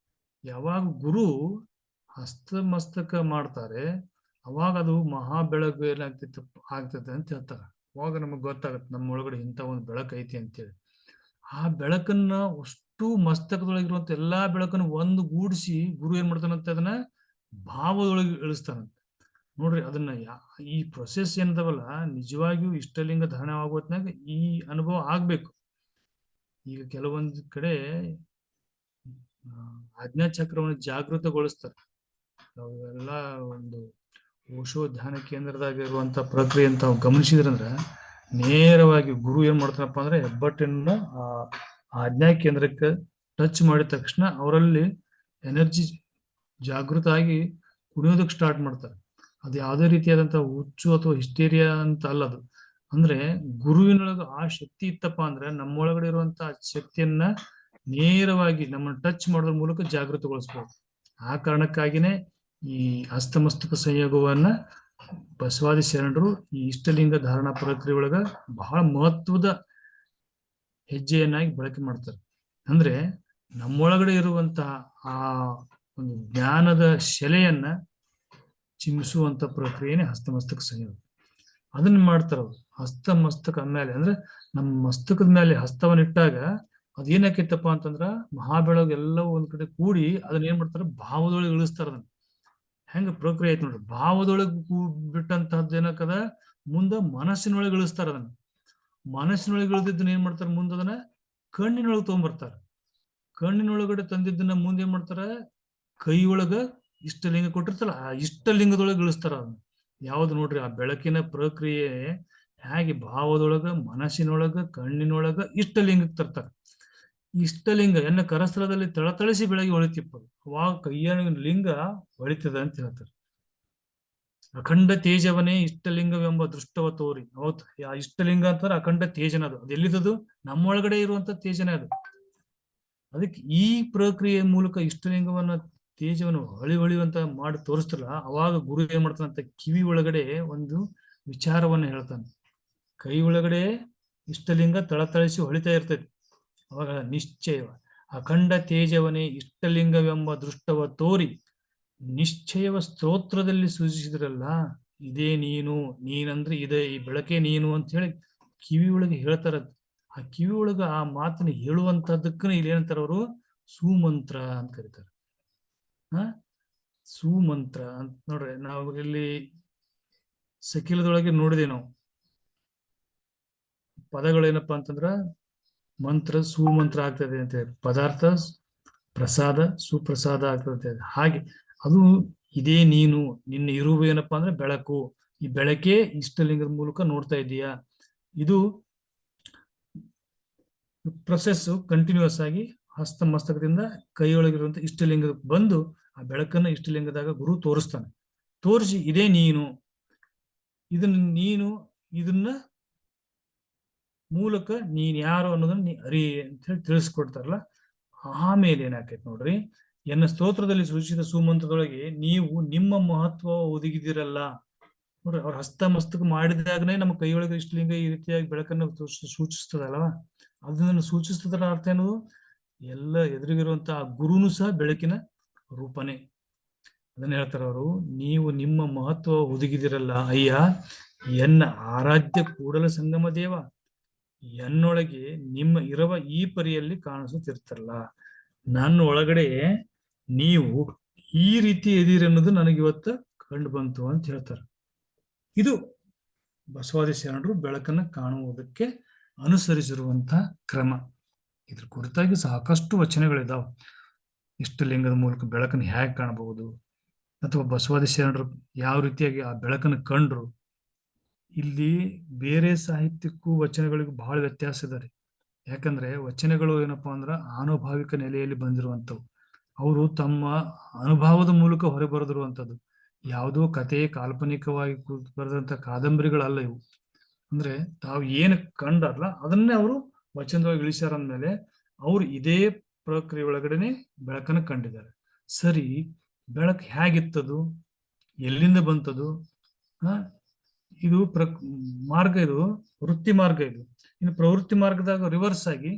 Speaker 1: ಯಾವಾಗ ಗುರು ಹಸ್ತಮಸ್ತಕ ಮಾಡ್ತಾರೆ ಅವಾಗ ಅದು ಮಹಾ ಬೆಳಗು ಏನಾಗ್ತಿತ್ತು ಆಗ್ತದೆ ಅಂತ ಹೇಳ್ತಾರೆ. ಅವಾಗ ನಮಗ್ ಗೊತ್ತಾಗತ್ತೆ ನಮ್ಮ ಒಳಗಡೆ ಇಂಥ ಒಂದು ಬೆಳಕು ಐತಿ ಅಂತೇಳಿ. ಆ ಬೆಳಕನ್ನ ಅಷ್ಟು ಮಸ್ತಕದೊಳಗಿರುವಂತ ಎಲ್ಲಾ ಬೆಳಕನ್ನು ಒಂದು ಗೂಡಿಸಿ ಗುರು ಏನ್ ಮಾಡ್ತಾನಂತ ಅದನ್ನ ಭಾವದೊಳಗೆ ಇಳಿಸ್ತಾನಂತ. ನೋಡ್ರಿ, ಅದನ್ನ ಈ ಪ್ರೊಸೆಸ್ ಏನದವಲ್ಲ, ನಿಜವಾಗಿಯೂ ಇಷ್ಟಲಿಂಗ ಧಾರಣ ಆಗುವತ್ನಾಗ ಈ ಅನುಭವ ಆಗ್ಬೇಕು. ಈಗ ಕೆಲವೊಂದು ಕಡೆ ಆಜ್ಞಾ ಚಕ್ರವನ್ನು ಜಾಗೃತಗೊಳಿಸ್ತಾರೆ. ನಾವೆಲ್ಲ ಒಂದು ಓಶೋ ಧ್ಯಾನ ಕೇಂದ್ರದಾಗ ಇರುವಂತ ಪ್ರಕ್ರಿಯೆ ಅಂತ ಗಮನಿಸಿದ್ರಂದ್ರ, ನೇರವಾಗಿ ಗುರು ಏನ್ ಮಾಡ್ತಾರಪ್ಪ ಅಂದ್ರೆ ಹೆಬ್ಬಟ್ಟನ್ನ ಆ ಆಜ್ಞಾ ಕೇಂದ್ರಕ್ಕೆ ಟಚ್ ಮಾಡಿದ ತಕ್ಷಣ ಅವರಲ್ಲಿ ಎನರ್ಜಿ ಜಾಗೃತ ಆಗಿ ಕುಣಿಯೋದಕ್ಕೆ ಸ್ಟಾರ್ಟ್ ಮಾಡ್ತಾರೆ. ಅದು ಯಾವುದೇ ರೀತಿಯಾದಂತ ಹುಚ್ಚು ಅಥವಾ ಹಿಸ್ಟೇರಿಯಾ ಅಂತ ಅಲ್ಲ. ಅದು ಅಂದ್ರೆ ಗುರುವಿನೊಳಗೆ ಆ ಶಕ್ತಿ ಇತ್ತಪ್ಪ ಅಂದ್ರೆ ನಮ್ಮೊಳಗಡೆ ಇರುವಂತ ಶಕ್ತಿಯನ್ನ ನೇರವಾಗಿ ನಮ್ಮನ್ನು ಟಚ್ ಮಾಡೋದ್ರ ಮೂಲಕ ಜಾಗೃತಗೊಳಿಸ್ಬೋದು. ಆ ಕಾರಣಕ್ಕಾಗಿನೇ ಈ ಹಸ್ತಮಸ್ತಕ ಸಂಯೋಗವನ್ನ ಬಸವಾದಿ ಶರಣರು ಈ ಇಷ್ಟಲಿಂಗ ಧಾರಣಾ ಪ್ರಕ್ರಿಯೆ ಒಳಗ ಬಹಳ ಮಹತ್ವದ ಹೆಜ್ಜೆಯನ್ನಾಗಿ ಬಳಕೆ ಮಾಡ್ತಾರೆ. ಅಂದ್ರೆ ನಮ್ಮೊಳಗಡೆ ಇರುವಂತಹ ಆ ಒಂದು ಜ್ಞಾನದ ಶೆಲೆಯನ್ನ ಚಿಮ್ಮಿಸುವಂತ ಪ್ರಕ್ರಿಯೆನೇ ಹಸ್ತಮಸ್ತಕ ಸಂಯೋಗ. ಅದನ್ನ ಮಾಡ್ತಾರ ಅವರು. ಹಸ್ತಮಸ್ತಕ ಅಂದ್ಮೇಲೆ ಅಂದ್ರೆ ನಮ್ಮ ಮಸ್ತಕದ ಮೇಲೆ ಹಸ್ತವನ್ನಿಟ್ಟಾಗ ಅದೇನಾಕೈತಪ್ಪ ಅಂತಂದ್ರ ಮಹಾಬೆಳಗು ಎಲ್ಲವೂ ಒಂದ್ ಕಡೆ ಕೂಡಿ ಅದನ್ನ ಏನ್ ಮಾಡ್ತಾರ, ಭಾವದೊಳಗೆ ಇಳಿಸ್ತಾರ. ಅದನ್ನ ಹೆಂಗ ಪ್ರಕ್ರಿಯೆ ಐತಿ ನೋಡ್ರಿ. ಭಾವದೊಳಗೆ ಬಿಟ್ಟಂತಹದ್ದು ಏನಕ್ಕದ ಮುಂದ ಮನಸ್ಸಿನೊಳಗೆ ಇಳಿಸ್ತಾರ. ಅದನ್ನ ಮನಸ್ಸಿನೊಳಗೆ ಇಳಿದಿದ್ದನ್ನ ಏನ್ ಮಾಡ್ತಾರ, ಮುಂದೆ ಅದನ್ನ ಕಣ್ಣಿನೊಳಗೆ ತಗೊಂಡ್ಬರ್ತಾರ. ಕಣ್ಣಿನೊಳಗಡೆ ತಂದಿದ್ದನ್ನ ಮುಂದೆ ಏನ್ ಮಾಡ್ತಾರ, ಕೈ ಒಳಗ ಇಷ್ಟಲಿಂಗ ಕೊಟ್ಟಿರ್ತಾರ ಆ ಇಷ್ಟಲಿಂಗದೊಳಗೆ ಇಳಿಸ್ತಾರ. ಅದನ್ನ ಯಾವ್ದು ನೋಡ್ರಿ, ಆ ಬೆಳಕಿನ ಪ್ರಕ್ರಿಯೆ ಹೇಗೆ ಭಾವದೊಳಗ, ಮನಸ್ಸಿನೊಳಗ, ಕಣ್ಣಿನೊಳಗ ಇಷ್ಟಲಿಂಗಕ್ಕೆ ತರ್ತಾರ. ಇಷ್ಟಲಿಂಗ ಎನ್ನ ಕರಸ್ಥಲದಲ್ಲಿ ತಳತಳಿಸಿ ಬೆಳಗ್ಗೆ ಹೊಳಿತಿಪ್ಪದು. ಅವಾಗ ಕೈಯ ಲಿಂಗ ಹೊಳಿತದ ಅಂತ ಹೇಳ್ತಾರೆ. ಅಖಂಡ ತೇಜವನೇ ಇಷ್ಟಲಿಂಗವೆಂಬ ದೃಷ್ಟವ ತೋರಿ. ಹೌದು, ಆ ಇಷ್ಟಲಿಂಗ ಅಂತಾರೆ ಅಖಂಡ ತೇಜನ. ಅದು ಎಲ್ಲಿದದು? ನಮ್ಮೊಳಗಡೆ ಇರುವಂತ ತೇಜನೇ ಅದು. ಅದಕ್ಕೆ ಈ ಪ್ರಕ್ರಿಯೆ ಮೂಲಕ ಇಷ್ಟಲಿಂಗವನ್ನ ತೇಜವನ್ನು ಹೊಳಿಯುವಂತ ಮಾಡಿ ತೋರಿಸ್ತಾರಲ್ಲ, ಅವಾಗ ಗುರು ಏನ್ ಮಾಡ್ತಾನಂತ, ಕಿವಿ ಒಳಗಡೆ ಒಂದು ವಿಚಾರವನ್ನ ಹೇಳ್ತಾನೆ. ಕೈ ಒಳಗಡೆ ಇಷ್ಟಲಿಂಗ ತಳತಳಿಸಿ ಹೊಳಿತಾ ಇರ್ತೈತಿ. ಅವಾಗ ನಿಶ್ಚಯವ ಅಖಂಡ ತೇಜವನೇ ಇಷ್ಟಲಿಂಗವೆಂಬ ದೃಷ್ಟವ ತೋರಿ ನಿಶ್ಚಯವ ಸ್ತೋತ್ರದಲ್ಲಿ ಸೂಚಿಸಿದ್ರಲ್ಲ, ಇದೇ ನೀನು, ನೀನಂದ್ರೆ ಇದೇ ಈ ಬೆಳಕೆ ನೀನು ಅಂತ ಹೇಳಿ ಕಿವಿ ಒಳಗೆ ಹೇಳ್ತಾರ. ಆ ಕಿವಿ ಒಳಗ ಆ ಮಾತನ್ನ ಹೇಳುವಂತದ್ದಕ್ಕನ ಇಲ್ಲಿ ಏನಂತಾರ ಅವರು ಸುಮಂತ್ರ ಅಂತ ಕರೀತಾರೆ. ಹ ಸುಮಂತ್ರ ಅಂತ ನೋಡ್ರಿ, ನಾವು ಇಲ್ಲಿ ಸಕಿಲದೊಳಗೆ ನೋಡಿದೆ ನಾವು ಪದಗಳೇನಪ್ಪಾ ಅಂತಂದ್ರ ಮಂತ್ರ ಸುಮಂತ್ರ ಆಗ್ತದೆ ಅಂತ ಹೇಳಿ, ಪದಾರ್ಥ ಪ್ರಸಾದ ಸುಪ್ರಸಾದ ಆಗ್ತದೆ ಅಂತ ಹೇಳಿ. ಹಾಗೆ ಅದು ಇದೇ ನೀನು, ನಿನ್ನ ಇರುವು ಏನಪ್ಪಾ ಅಂದ್ರೆ ಬೆಳಕು. ಈ ಬೆಳಕೇ ಇಷ್ಟಲಿಂಗದ ಮೂಲಕ ನೋಡ್ತಾ ಇದ್ದೀಯಾ. ಇದು ಪ್ರೊಸೆಸ್ ಕಂಟಿನ್ಯೂಸ್ ಆಗಿ ಹಸ್ತ ಮಸ್ತಕದಿಂದ ಕೈಯೊಳಗಿರುವಂತ ಇಷ್ಟಲಿಂಗಕ್ಕೆ ಬಂದು ಆ ಬೆಳಕನ್ನ ಇಷ್ಟಲಿಂಗದಾಗ ಗುರು ತೋರಿಸ್ತಾನೆ. ತೋರಿಸಿ ಇದೇ ನೀನು, ಇದನ್ನ ಮೂಲಕ ನೀನ್ ಯಾರು ಅನ್ನೋದನ್ನ ನೀ ಅರಿ ಅಂತ ಹೇಳಿ ತಿಳಿಸ್ಕೊಡ್ತಾರಲ್ಲ. ಆಮೇಲೆ ಏನಾಕೈತಿ ನೋಡ್ರಿ, ಎನ್ನ ಸ್ತೋತ್ರದಲ್ಲಿ ಸೂಚಿಸಿದ ಸುಮಂತ್ರದೊಳಗೆ ನೀವು ನಿಮ್ಮ ಮಹತ್ವ ಒದಗಿದಿರಲ್ಲ ನೋಡ್ರಿ. ಅವ್ರ ಹಸ್ತ ಮಸ್ತಕ ಮಾಡಿದಾಗನೇ ನಮ್ಮ ಕೈಯೊಳಗೆ ಇಷ್ಟಲಿಂಗ ಈ ರೀತಿಯಾಗಿ ಬೆಳಕನ್ನು ಸೂಚಿಸ್ತದಲ್ವ. ಅದನ್ನ ಸೂಚಿಸ್ತದರ ಅರ್ಥ ಏನದು, ಎಲ್ಲ ಎದುರಿಗಿರುವಂತಹ ಗುರುನು ಸಹ ಬೆಳಕಿನ ರೂಪನೇ. ಅದನ್ನ ಹೇಳ್ತಾರ ಅವರು, ನೀವು ನಿಮ್ಮ ಮಹತ್ವ ಒದಗಿದಿರಲ್ಲ ಅಯ್ಯ, ಎನ್ನ ಆರಾಧ್ಯ ಕೂಡಲ ಸಂಗಮ ದೇವ, ಎನ್ನೊಳಗೆ ನಿಮ್ಮ ಇರವ ಈ ಪರಿಯಲ್ಲಿ ಕಾಣಿಸುತ್ತಿರ್ತಾರಲ್ಲ. ನನ್ನ ಒಳಗಡೆ ನೀವು ಈ ರೀತಿ ಎದಿರಿ ಅನ್ನೋದು ನನಗಿವತ್ತ ಕಂಡು ಬಂತು ಅಂತ ಹೇಳ್ತಾರೆ. ಇದು ಬಸವಾದಿ ಶರಣರು ಬೆಳಕನ್ನು ಕಾಣುವುದಕ್ಕೆ ಅನುಸರಿಸಿರುವಂತಹ ಕ್ರಮ. ಇದ್ರ ಕುರಿತಾಗಿ ಸಾಕಷ್ಟು ವಚನಗಳಿದಾವೆ. ಇಷ್ಟಲಿಂಗದ ಮೂಲಕ ಬೆಳಕನ್ನು ಹೇಗೆ ಕಾಣಬಹುದು, ಅಥವಾ ಬಸವಾದಿ ಶರಣರು ಯಾವ ರೀತಿಯಾಗಿ ಆ ಬೆಳಕನ್ನು ಕಂಡ್ರು. ಇಲ್ಲಿ ಬೇರೆ ಸಾಹಿತ್ಯಕ್ಕೂ ವಚನಗಳಿಗೂ ಬಹಳ ವ್ಯತ್ಯಾಸ ಇದೆ ರೀ. ಯಾಕಂದ್ರೆ ವಚನಗಳು ಏನಪ್ಪಾ ಅಂದ್ರ ಆನುಭಾವಿಕ ನೆಲೆಯಲ್ಲಿ ಬಂದಿರುವಂಥವು. ಅವರು ತಮ್ಮ ಅನುಭವದ ಮೂಲಕ ಹೊರ ಬರೆದಿರುವಂಥದ್ದು. ಯಾವುದೋ ಕತೆ ಕಾಲ್ಪನಿಕವಾಗಿ ಬರೆದಂತ ಕಾದಂಬರಿಗಳಲ್ಲ ಇವು. ಅಂದ್ರೆ ತಾವು ಏನು ಕಂಡಲ್ಲ ಅದನ್ನೇ ಅವರು ವಚನದೊಳಗೆ ಇಳಿಸ್ಯಾರ ಅಂದ್ಮೇಲೆ ಅವ್ರು ಇದೇ ಪ್ರಕ್ರಿಯೆ ಒಳಗಡೆನೆ ಬೆಳಕನ್ನು ಕಂಡಿದ್ದಾರೆ. ಸರಿ, ಬೆಳಕು ಹೇಗಿತ್ತದು, ಎಲ್ಲಿಂದ ಬಂತದು? ಇದು ಮಾರ್ಗ, ಇದು ವೃತ್ತಿ ಮಾರ್ಗ. ಇದು ಇನ್ನು ಪ್ರವೃತ್ತಿ ಮಾರ್ಗದಾಗ ರಿವರ್ಸ್ ಆಗಿ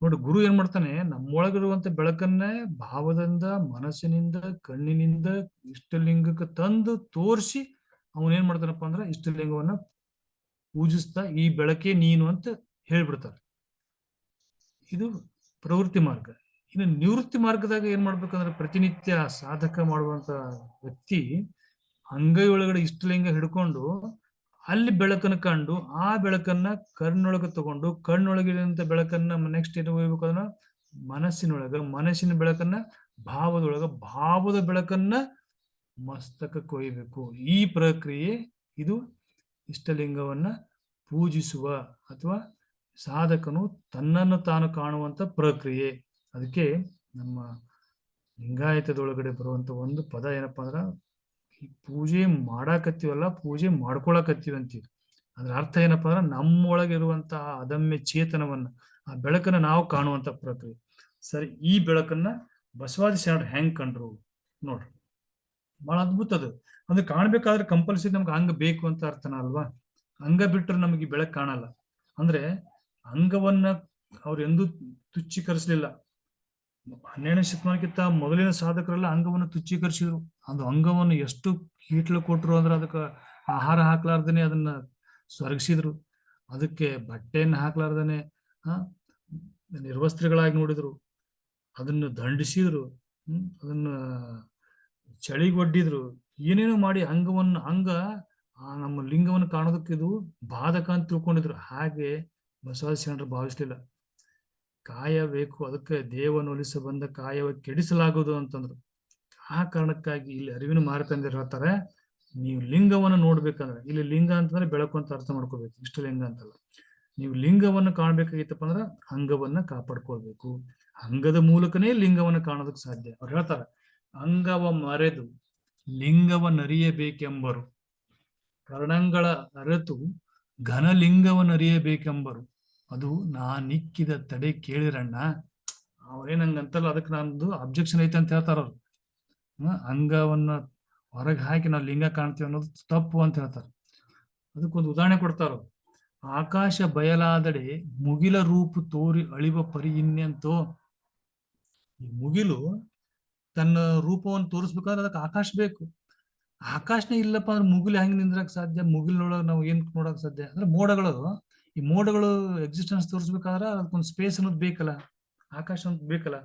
Speaker 1: ನೋಡಿ, ಗುರು ಏನ್ ಮಾಡ್ತಾನೆ, ನಮ್ಮೊಳಗಿರುವಂತ ಬೆಳಕನ್ನೇ ಭಾವದಿಂದ, ಮನಸ್ಸಿನಿಂದ, ಕಣ್ಣಿನಿಂದ ಇಷ್ಟಲಿಂಗಕ್ಕೆ ತಂದು ತೋರಿಸಿ ಅವನೇನ್ ಮಾಡ್ತಾನಪ್ಪ ಅಂದ್ರೆ ಇಷ್ಟಲಿಂಗವನ್ನ ಪೂಜಿಸ್ತಾ ಈ ಬೆಳಕೇ ನೀನು ಅಂತ ಹೇಳ್ಬಿಡ್ತಾರೆ. ಇದು ಪ್ರವೃತ್ತಿ ಮಾರ್ಗ. ಇನ್ನು ನಿವೃತ್ತಿ ಮಾರ್ಗದಾಗ ಏನ್ ಮಾಡ್ಬೇಕಂದ್ರೆ, ಪ್ರತಿನಿತ್ಯ ಸಾಧಕ ಮಾಡುವಂತ ವ್ಯಕ್ತಿ ಅಂಗೈ ಒಳಗಡೆ ಇಷ್ಟಲಿಂಗ ಹಿಡ್ಕೊಂಡು ಅಲ್ಲಿ ಬೆಳಕನ್ನು ಕಂಡು ಆ ಬೆಳಕನ್ನ ಕಣ್ಣೊಳಗೆ ತಗೊಂಡು ಕಣ್ಣೊಳಗಿರುವಂತ ಬೆಳಕನ್ನ ನೆಕ್ಸ್ಟ್ ಏನು ಹೋಗ್ಬೇಕು ಅದನ್ನ ಮನಸ್ಸಿನ ಬೆಳಕನ್ನ ಭಾವದ ಬೆಳಕನ್ನ ಮಸ್ತಕಕ್ಕೆ ಒಯ್ಯಬೇಕು. ಈ ಪ್ರಕ್ರಿಯೆ ಇದು ಇಷ್ಟಲಿಂಗವನ್ನ ಪೂಜಿಸುವ ಅಥವಾ ಸಾಧಕನು ತನ್ನನ್ನು ತಾನು ಕಾಣುವಂತ ಪ್ರಕ್ರಿಯೆ. ಅದಕ್ಕೆ ನಮ್ಮ ಲಿಂಗಾಯತದೊಳಗಡೆ ಬರುವಂತ ಒಂದು ಪದ ಏನಪ್ಪಾ ಅಂದ್ರ, ಈ ಪೂಜೆ ಮಾಡಾಕತ್ತೀವಲ್ಲ, ಪೂಜೆ ಮಾಡ್ಕೊಳಕತ್ತೀವಿ ಅಂತೀವಿ. ಅದ್ರ ಅರ್ಥ ಏನಪ್ಪಾ ಅಂದ್ರೆ ನಮ್ಮೊಳಗಿರುವಂತಹ ಅದಮ್ಯ ಚೇತನವನ್ನ, ಆ ಬೆಳಕನ್ನ ನಾವು ಕಾಣುವಂತ ಪ್ರಕ್ರಿಯೆ. ಸರಿ, ಈ ಬೆಳಕನ್ನ ಬಸವಾದಿ ಶರಣರು ಹೆಂಗ್ ಕಂಡ್ರು ನೋಡ್ರಿ. ಬಹಳ ಅದ್ಭುತ ಅದು. ಅಂದ್ರೆ ಕಾಣ್ಬೇಕಾದ್ರೆ ಕಂಪಲ್ಸರಿ ನಮ್ಗೆ ಅಂಗ ಬೇಕು ಅಂತ ಅರ್ಥನ ಅಲ್ವಾ. ಅಂಗ ಬಿಟ್ಟರೆ ನಮಗೆ ಈ ಬೆಳಕು ಕಾಣಲ್ಲ. ಅಂದ್ರೆ ಅಂಗವನ್ನ ಅವ್ರು ಎಂದೂ ತುಚ್ಛೀಕರಿಸಲಿಲ್ಲ. 12ನೇ ಶತಮಾನಕ್ಕಿಂತ ಮೊದಲಿನ ಸಾಧಕರೆಲ್ಲ ಅಂಗವನ್ನು ತುಚ್ಛೀಕರಿಸಿದ್ರು. ಅದು ಅಂಗವನ್ನು ಎಷ್ಟು ಕೀಟ್ಲು ಕೊಟ್ರು ಅಂದ್ರೆ ಅದಕ್ಕೆ ಆಹಾರ ಹಾಕ್ಲಾರ್ದೇನೆ ಅದನ್ನ ಸ್ವರ್ಗಿಸಿದ್ರು. ಅದಕ್ಕೆ ಬಟ್ಟೆಯನ್ನು ಹಾಕ್ಲಾರ್ದೇನೆ ನಿರ್ವಸ್ತ್ರಗಳಾಗಿ ನೋಡಿದ್ರು. ಅದನ್ನು ದಂಡಿಸಿದ್ರು. ಅದನ್ನ ಚಳಿಗೊಡ್ಡಿದ್ರು. ಏನೇನೋ ಮಾಡಿ ಅಂಗ ನಮ್ಮ ಲಿಂಗವನ್ನು ಕಾಣೋದಕ್ಕೆ ಇದು ಬಾಧಕ ಅಂತ ತಿಳ್ಕೊಂಡಿದ್ರು. ಹಾಗೆ ಬಸವಾದಿ ಶರಣರು ಭಾವಿಸ್ಲಿಲ್ಲ. ಕಾಯ ಬೇಕು, ಅದಕ್ಕೆ ದೇವನೊಲಿಸ ಬಂದ ಕಾಯವ ಕೆಡಿಸಲಾಗುವುದು ಅಂತಂದ್ರು. ಆ ಕಾರಣಕ್ಕಾಗಿ ಇಲ್ಲಿ ಅರಿವಿನ ಮಾರ್ಕಂದಿರು ಹೇಳ್ತಾರೆ, ನೀವು ಲಿಂಗವನ್ನು ನೋಡ್ಬೇಕಂದ್ರೆ, ಇಲ್ಲಿ ಲಿಂಗ ಅಂತಂದ್ರೆ ಬೆಳಕು ಅಂತ ಅರ್ಥ ಮಾಡ್ಕೋಬೇಕು, ಇಷ್ಟ ಲಿಂಗ ಅಂತಲ್ಲ. ನೀವು ಲಿಂಗವನ್ನು ಕಾಣ್ಬೇಕಾಗಿತ್ತಪ್ಪ ಅಂದ್ರೆ ಅಂಗವನ್ನ ಕಾಪಾಡ್ಕೊಳ್ಬೇಕು. ಅಂಗದ ಮೂಲಕನೇ ಲಿಂಗವನ್ನು ಕಾಣೋದಕ್ಕೆ ಸಾಧ್ಯ. ಅವ್ರು ಹೇಳ್ತಾರೆ, ಅಂಗವ ಮರೆದು ಲಿಂಗವನ್ನರಿಯಬೇಕೆಂಬರು, ಕರ್ಣಂಗಳ ಅರೆತು ಘನಲಿಂಗವನ್ನರಿಯಬೇಕೆಂಬರು, ಅದು ನಾನಿಕ್ಕಿದ ತಡೆ ಕೇಳಿರಣ್ಣ. ಅವ್ರೇನಂಗಂತಲ್ಲ, ಅದಕ್ಕೆ ನಂದು ಅಬ್ಜೆಕ್ಷನ್ ಐತೆ ಅಂತ ಹೇಳ್ತಾರ ಅವ್ರು. ಅಂಗವನ್ನ ಹೊರಗೆ ಹಾಕಿ ನಾವು ಲಿಂಗ ಕಾಣ್ತೀವಿ ಅನ್ನೋದು ತಪ್ಪು ಅಂತ ಹೇಳ್ತಾರೆ. ಅದಕ್ಕೊಂದು ಉದಾಹರಣೆ ಕೊಡ್ತಾರ. ಆಕಾಶ ಬಯಲಾದಡೆ ಮುಗಿಲ ರೂಪು ತೋರಿ ಅಳಿವ ಪರಿ ಇನ್ನೆಂತೋ. ಈ ಮುಗಿಲು ತನ್ನ ರೂಪವನ್ನು ತೋರಿಸ್ಬೇಕಾದ್ರೆ ಅದಕ್ಕೆ ಆಕಾಶ ಬೇಕು. ಆಕಾಶನೇ ಇಲ್ಲಪ್ಪ ಅಂದ್ರೆ ಮುಗಿಲು ಹೆಂಗ್ ನಿಂದ್ರಕ್ ಸಾಧ್ಯ? ಮುಗಿಲೊಳಗೆ ನಾವು ಏನ್ ನೋಡಕ್ ಸಾಧ್ಯ ಅಂದ್ರೆ ಮೋಡಗಳು ಈ ಮೋಡಗಳು ಎಕ್ಸಿಸ್ಟೆನ್ಸ್ ತೋರಿಸ್ಬೇಕಾದ್ರೆ ಅದಕ್ಕೊಂದು ಸ್ಪೇಸ್ ಅನ್ನೋದು ಬೇಕಲ್ಲ, ಆಕಾಶ ಅಂತ ಬೇಕಲ್ಲ.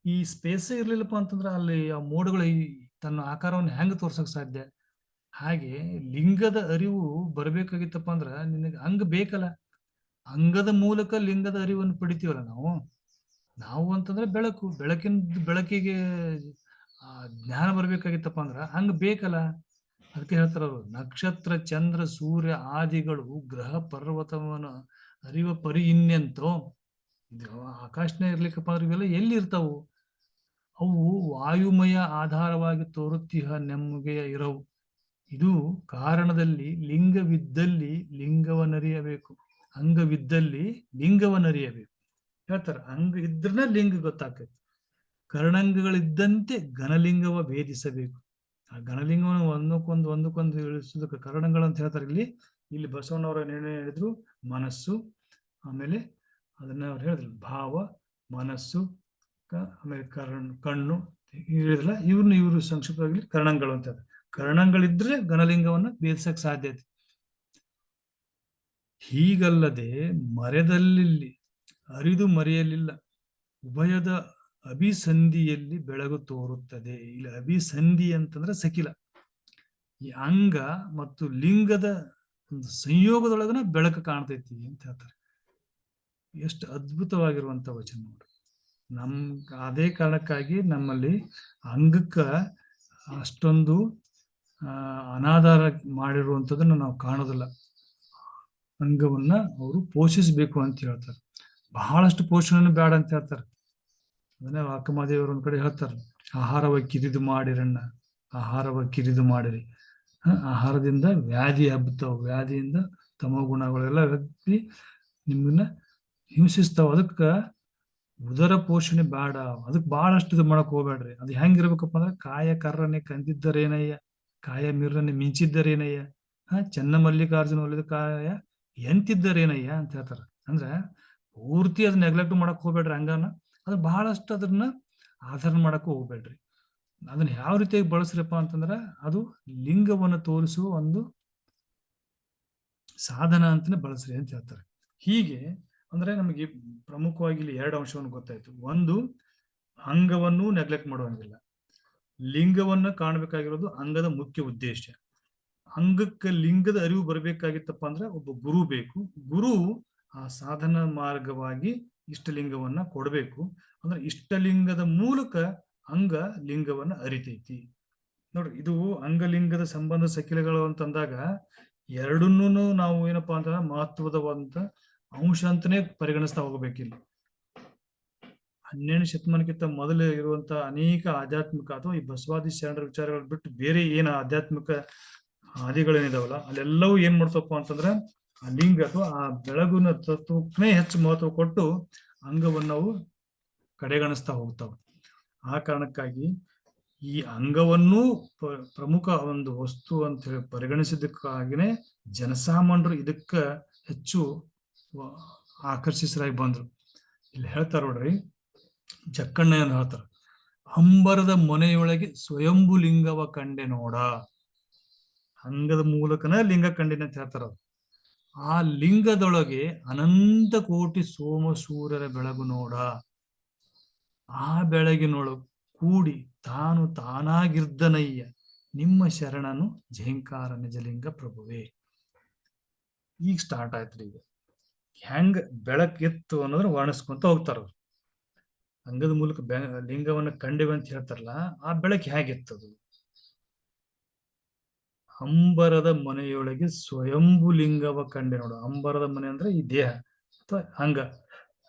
Speaker 1: ಈ ಸ್ಪೇಸೇ ಇರ್ಲಿಲ್ಲಪ್ಪ ಅಂತಂದ್ರೆ ಅಲ್ಲಿ ಆ ಮೋಡಗಳು ತನ್ನ ಆಕಾರವನ್ನು ಹೆಂಗ್ ತೋರ್ಸಕ್ ಸಾಧ್ಯ? ಹಾಗೆ ಲಿಂಗದ ಅರಿವು ಬರ್ಬೇಕಾಗಿತ್ತಪ್ಪ ಅಂದ್ರ ನಿನಗೆ ಅಂಗ ಬೇಕಲ್ಲ. ಅಂಗದ ಮೂಲಕ ಲಿಂಗದ ಅರಿವನ್ನು ಪಡಿತೀವಲ್ಲ ನಾವು. ನಾವು ಅಂತಂದ್ರೆ ಬೆಳಕಿಗೆ ಜ್ಞಾನ ಬರ್ಬೇಕಾಗಿತ್ತಪ್ಪ ಅಂದ್ರ ಹಂಗ ಬೇಕಲ್ಲ. ಅದಕ್ಕೆ ಹೇಳ್ತಾರ ಅವರು, ನಕ್ಷತ್ರ ಚಂದ್ರ ಸೂರ್ಯ ಆದಿಗಳು ಗ್ರಹ ಪರ್ವತವನ ಅರಿವ ಪರಿ ಇನ್ನೆಂತೋ. ಇದು ಆಕಾಶನೇ ಇರ್ಲಿಕ್ಕಪ್ಪ ಅಂದ್ರೆ ಇವೆಲ್ಲ ಎಲ್ಲಿ ಇರ್ತಾವು? ಅವು ವಾಯುಮಯ ಆಧಾರವಾಗಿ ತೋರುತ್ತಿಹ ನೆಮ್ಮಗೆಯ ಇರವು. ಇದು ಕಾರಣದಲ್ಲಿ ಲಿಂಗವಿದ್ದಲ್ಲಿ ಲಿಂಗವನ್ನರಿಯಬೇಕು, ಅಂಗವಿದ್ದಲ್ಲಿ ಲಿಂಗವನ್ನರಿಯಬೇಕು. ಹೇಳ್ತಾರ, ಅಂಗ ಇದ್ರನ ಲಿಂಗ ಗೊತ್ತಾಗ್ತೈತಿ. ಕರ್ಣಂಗಗಳಿದ್ದಂತೆ ಘನಲಿಂಗವ ಭೇದಿಸಬೇಕು. ಆ ಘನಲಿಂಗವನ್ನು ಒಂದಕ್ಕೊಂದು ಇಳಿಸೋದಕ್ಕೆ ಕರ್ಣಗಳು ಅಂತ ಹೇಳ್ತಾರೆ. ಇಲ್ಲಿ ಬಸವಣ್ಣವರ ನಿರ್ಣಯ ಹೇಳಿದ್ರು, ಮನಸ್ಸು, ಆಮೇಲೆ ಅದನ್ನ ಅವ್ರು ಹೇಳಿದ್ರು ಭಾವ, ಮನಸ್ಸು, ಆಮೇಲೆ ಕಣ್ಣು ಹೇಳಿದ್ರಲ್ಲ, ಇವರು ಸಂಕ್ಷಿಪ್ತವಾಗಿ ಕರ್ಣಗಳು ಅಂತ ಹೇಳ್ತಾರೆ. ಕರ್ಣಗಳಿದ್ರೆ ಘನಲಿಂಗವನ್ನ ಭೇದಿಸಕ್ ಸಾಧ್ಯತೆ. ಹೀಗಲ್ಲದೆ ಮರೆದಲ್ಲಿ ಅರಿದು ಮರೆಯಲಿಲ್ಲ, ಉಭಯದ ಅಭಿಸಂಧಿಯಲ್ಲಿ ಬೆಳಗು ತೋರುತ್ತದೆ. ಇಲ್ಲಿ ಅಭಿಸಂಧಿ ಅಂತಂದ್ರೆ ಸಕಿಲ. ಈ ಅಂಗ ಮತ್ತು ಲಿಂಗದ ಒಂದು ಸಂಯೋಗದೊಳಗನ ಬೆಳಕು ಕಾಣ್ತೈತಿ ಅಂತ ಹೇಳ್ತಾರೆ. ಎಷ್ಟು ಅದ್ಭುತವಾಗಿರುವಂತ ವಚನ ನೋಡ್ರಿ. ಅದೇ ಕಾರಣಕ್ಕಾಗಿ ನಮ್ಮಲ್ಲಿ ಅಂಗಕ್ಕ ಅಷ್ಟೊಂದು ಅನಾಧಾರ ಮಾಡಿರುವಂಥದ್ದನ್ನು ನಾವು ಕಾಣೋದಿಲ್ಲ. ಅಂಗವನ್ನ ಅವರು ಪೋಷಿಸಬೇಕು ಅಂತ ಹೇಳ್ತಾರೆ. ಬಹಳಷ್ಟು ಪೋಷಣೆ ಬೇಡ ಅಂತ ಹೇಳ್ತಾರೆ. ಅದನ್ನೇ ಅಕ್ಕಮಹಾದೇವರು ಒಂದ್ ಕಡೆ ಹೇಳ್ತಾರೆ, ಆಹಾರವ ಕಿರಿದು ಮಾಡಿರಣ್ಣ, ಆಹಾರವ ಕಿರಿದು ಮಾಡಿರಿ. ಆಹಾರದಿಂದ ವ್ಯಾಧಿ ಹಬ್ಬತಾವ, ವ್ಯಾಧಿಯಿಂದ ತಮೋ ಗುಣಗಳೆಲ್ಲ ಹಬ್ಬಿ ನಿಮ್ಮನ್ನ ಹಿಂಸಿಸ್ತಾವ. ಅದಕ್ಕ ಉದರ ಪೋಷಣೆ ಬೇಡ, ಅದಕ್ಕೆ ಬಹಳಷ್ಟು ಇದು ಮಾಡಕ್ ಹೋಗ್ಬೇಡ್ರಿ. ಅದು ಹೆಂಗಿರ್ಬೇಕಪ್ಪ ಅಂದ್ರೆ, ಕಾಯ ಕರ್ರನೆ ಕಂದಿದ್ದರೇನಯ್ಯ, ಕಾಯ ಮಿರ್ರನೆ ಮಿಂಚಿದ್ದರೇನಯ್ಯ, ಚೆನ್ನ ಮಲ್ಲಿಕಾರ್ಜುನ ಒಲಿದ ಕಾಯ ಎಂತಿದ್ದರೇನಯ್ಯ ಅಂತ ಹೇಳ್ತಾರ. ಅಂದ್ರೆ ಪೂರ್ತಿ ಅದ್ ನೆಗ್ಲೆಕ್ಟ್ ಮಾಡಕ್ ಹೋಗ್ಬೇಡ್ರಿ ಅಂಗನ. ಅದು ಬಹಳಷ್ಟು ಅದನ್ನ ಆಧರಣೆ ಮಾಡಕ್ ಹೋಗ್ಬೇಡ್ರಿ. ಅದನ್ನ ಯಾವ ರೀತಿಯಾಗಿ ಬಳಸ್ರಪ್ಪ ಅಂತಂದ್ರ, ಅದು ಲಿಂಗವನ್ನು ತೋರಿಸುವ ಒಂದು ಸಾಧನ ಅಂತಾನೆ ಬಳಸ್ರಿ ಅಂತ ಹೇಳ್ತಾರೆ. ಹೀಗೆ ಅಂದ್ರೆ ನಮಗೆ ಪ್ರಮುಖವಾಗಿ ಇಲ್ಲಿ 2 ಅಂಶವನ್ನು ಗೊತ್ತಾಯ್ತು. ಒಂದು, ಅಂಗವನ್ನು ನೆಗ್ಲೆಕ್ಟ್ ಮಾಡುವಂಗಿಲ್ಲ. ಲಿಂಗವನ್ನ ಕಾಣಬೇಕಾಗಿರೋದು ಅಂಗದ ಮುಖ್ಯ ಉದ್ದೇಶ. ಅಂಗಕ್ಕೆ ಲಿಂಗದ ಅರಿವು ಬರಬೇಕಾಗಿತ್ತಪ್ಪ ಅಂದ್ರೆ ಒಬ್ಬ ಗುರು ಬೇಕು. ಗುರು ಆ ಸಾಧನ ಮಾರ್ಗವಾಗಿ ಇಷ್ಟಲಿಂಗವನ್ನ ಕೊಡಬೇಕು. ಅಂದ್ರೆ ಇಷ್ಟಲಿಂಗದ ಮೂಲಕ ಅಂಗ ಲಿಂಗವನ್ನ ಅರಿತೈತಿ. ನೋಡ್ರಿ, ಇದು ಅಂಗಲಿಂಗದ ಸಂಬಂಧ ಸಕಿಲಗಳು ಅಂತಂದಾಗ ಎರಡನ್ನೂ ನಾವು ಏನಪ್ಪಾ ಅಂತಂದ್ರೆ ಮಹತ್ವದವಂತ ಅಂಶ ಅಂತಾನೆ ಪರಿಗಣಿಸ್ತಾ ಹೋಗ್ಬೇಕಿಲ್ಲ. 12ನೇ ಶತಮಾನಕ್ಕಿಂತ ಮೊದಲು ಇರುವಂತ ಅನೇಕ ಆಧ್ಯಾತ್ಮಿಕ ಅಥವಾ ಈ ಬಸವಾದಿ ಶರಣರ ವಿಚಾರಗಳು ಬಿಟ್ಟು ಬೇರೆ ಏನ ಆಧ್ಯಾತ್ಮಿಕ ಆದಿಗಳೇನಿದಾವಲ್ಲ, ಅಲ್ಲೆಲ್ಲವೂ ಏನ್ ಮಾಡ್ತಪ್ಪ ಅಂತಂದ್ರೆ ಆ ಲಿಂಗ ಅಥವಾ ಆ ಬೆಳಗುನ ತತ್ವಕ್ಕೆ ಹೆಚ್ಚು ಮಹತ್ವ ಕೊಟ್ಟು ಅಂಗವನ್ನವು ಕಡೆಗಣಿಸ್ತಾ ಹೋಗ್ತಾವ. ಆ ಕಾರಣಕ್ಕಾಗಿ ಈ ಅಂಗವನ್ನೂ ಪ್ರಮುಖ ಒಂದು ವಸ್ತು ಅಂತ ಹೇಳಿ ಪರಿಗಣಿಸಿದ್ದಕ್ಕಾಗಿನೇ ಜನಸಾಮಾನ್ಯರು ಇದಕ್ಕ ಹೆಚ್ಚು ಆಕರ್ಷಿತರಾಗಿ ಬಂದ್ರು. ಇಲ್ಲಿ ಹೇಳ್ತಾರ ನೋಡ್ರಿ, ಜಕ್ಕಣ್ಣ ಏನ್ ಹೇಳ್ತಾರ, ಅಂಬರದ ಮೊನೆಯೊಳಗೆ ಸ್ವಯಂಭು ಲಿಂಗವ ಕಂಡೆ ನೋಡ. ಅಂಗದ ಮೂಲಕನ ಲಿಂಗ ಕಂಡಿನ ಅಂತ ಹೇಳ್ತಾರ. ಆ ಲಿಂಗದೊಳಗೆ ಅನಂತ ಕೋಟಿ ಸೋಮ ಸೂರ್ಯರ ಬೆಳಗು ನೋಡ. ಆ ಬೆಳಗಿನೊಳಗೆ ಕೂಡಿ ತಾನು ತಾನಾಗಿರ್ದನಯ್ಯ, ನಿಮ್ಮ ಶರಣನು ಝೇಂಕಾರ ನಿಜಲಿಂಗ ಪ್ರಭುವೇ. ಈಗ ಸ್ಟಾರ್ಟ್ ಆಯ್ತ್ರಿ. ಈಗ ಹೆಂಗ ಬೆಳಕಿತ್ತು ಅನ್ನೋದ್ರ ವರ್ಣಿಸ್ಕೊಂತ ಹೋಗ್ತಾರ. ಅಂಗದ ಮೂಲಕ ಲಿಂಗವನ್ನ ಕಂಡಿವೆ ಅಂತ ಹೇಳ್ತಾರಲ್ಲ, ಆ ಬೆಳಕು ಹೇಗಿತ್ತದು? ಅಂಬರದ ಮನೆಯೊಳಗೆ ಸ್ವಯಂಭು ಲಿಂಗವ ಕಂಡೆ ನೋಡು. ಅಂಬರದ ಮನೆ ಅಂದ್ರೆ ಈ ದೇಹ ಅಥವಾ ಅಂಗ.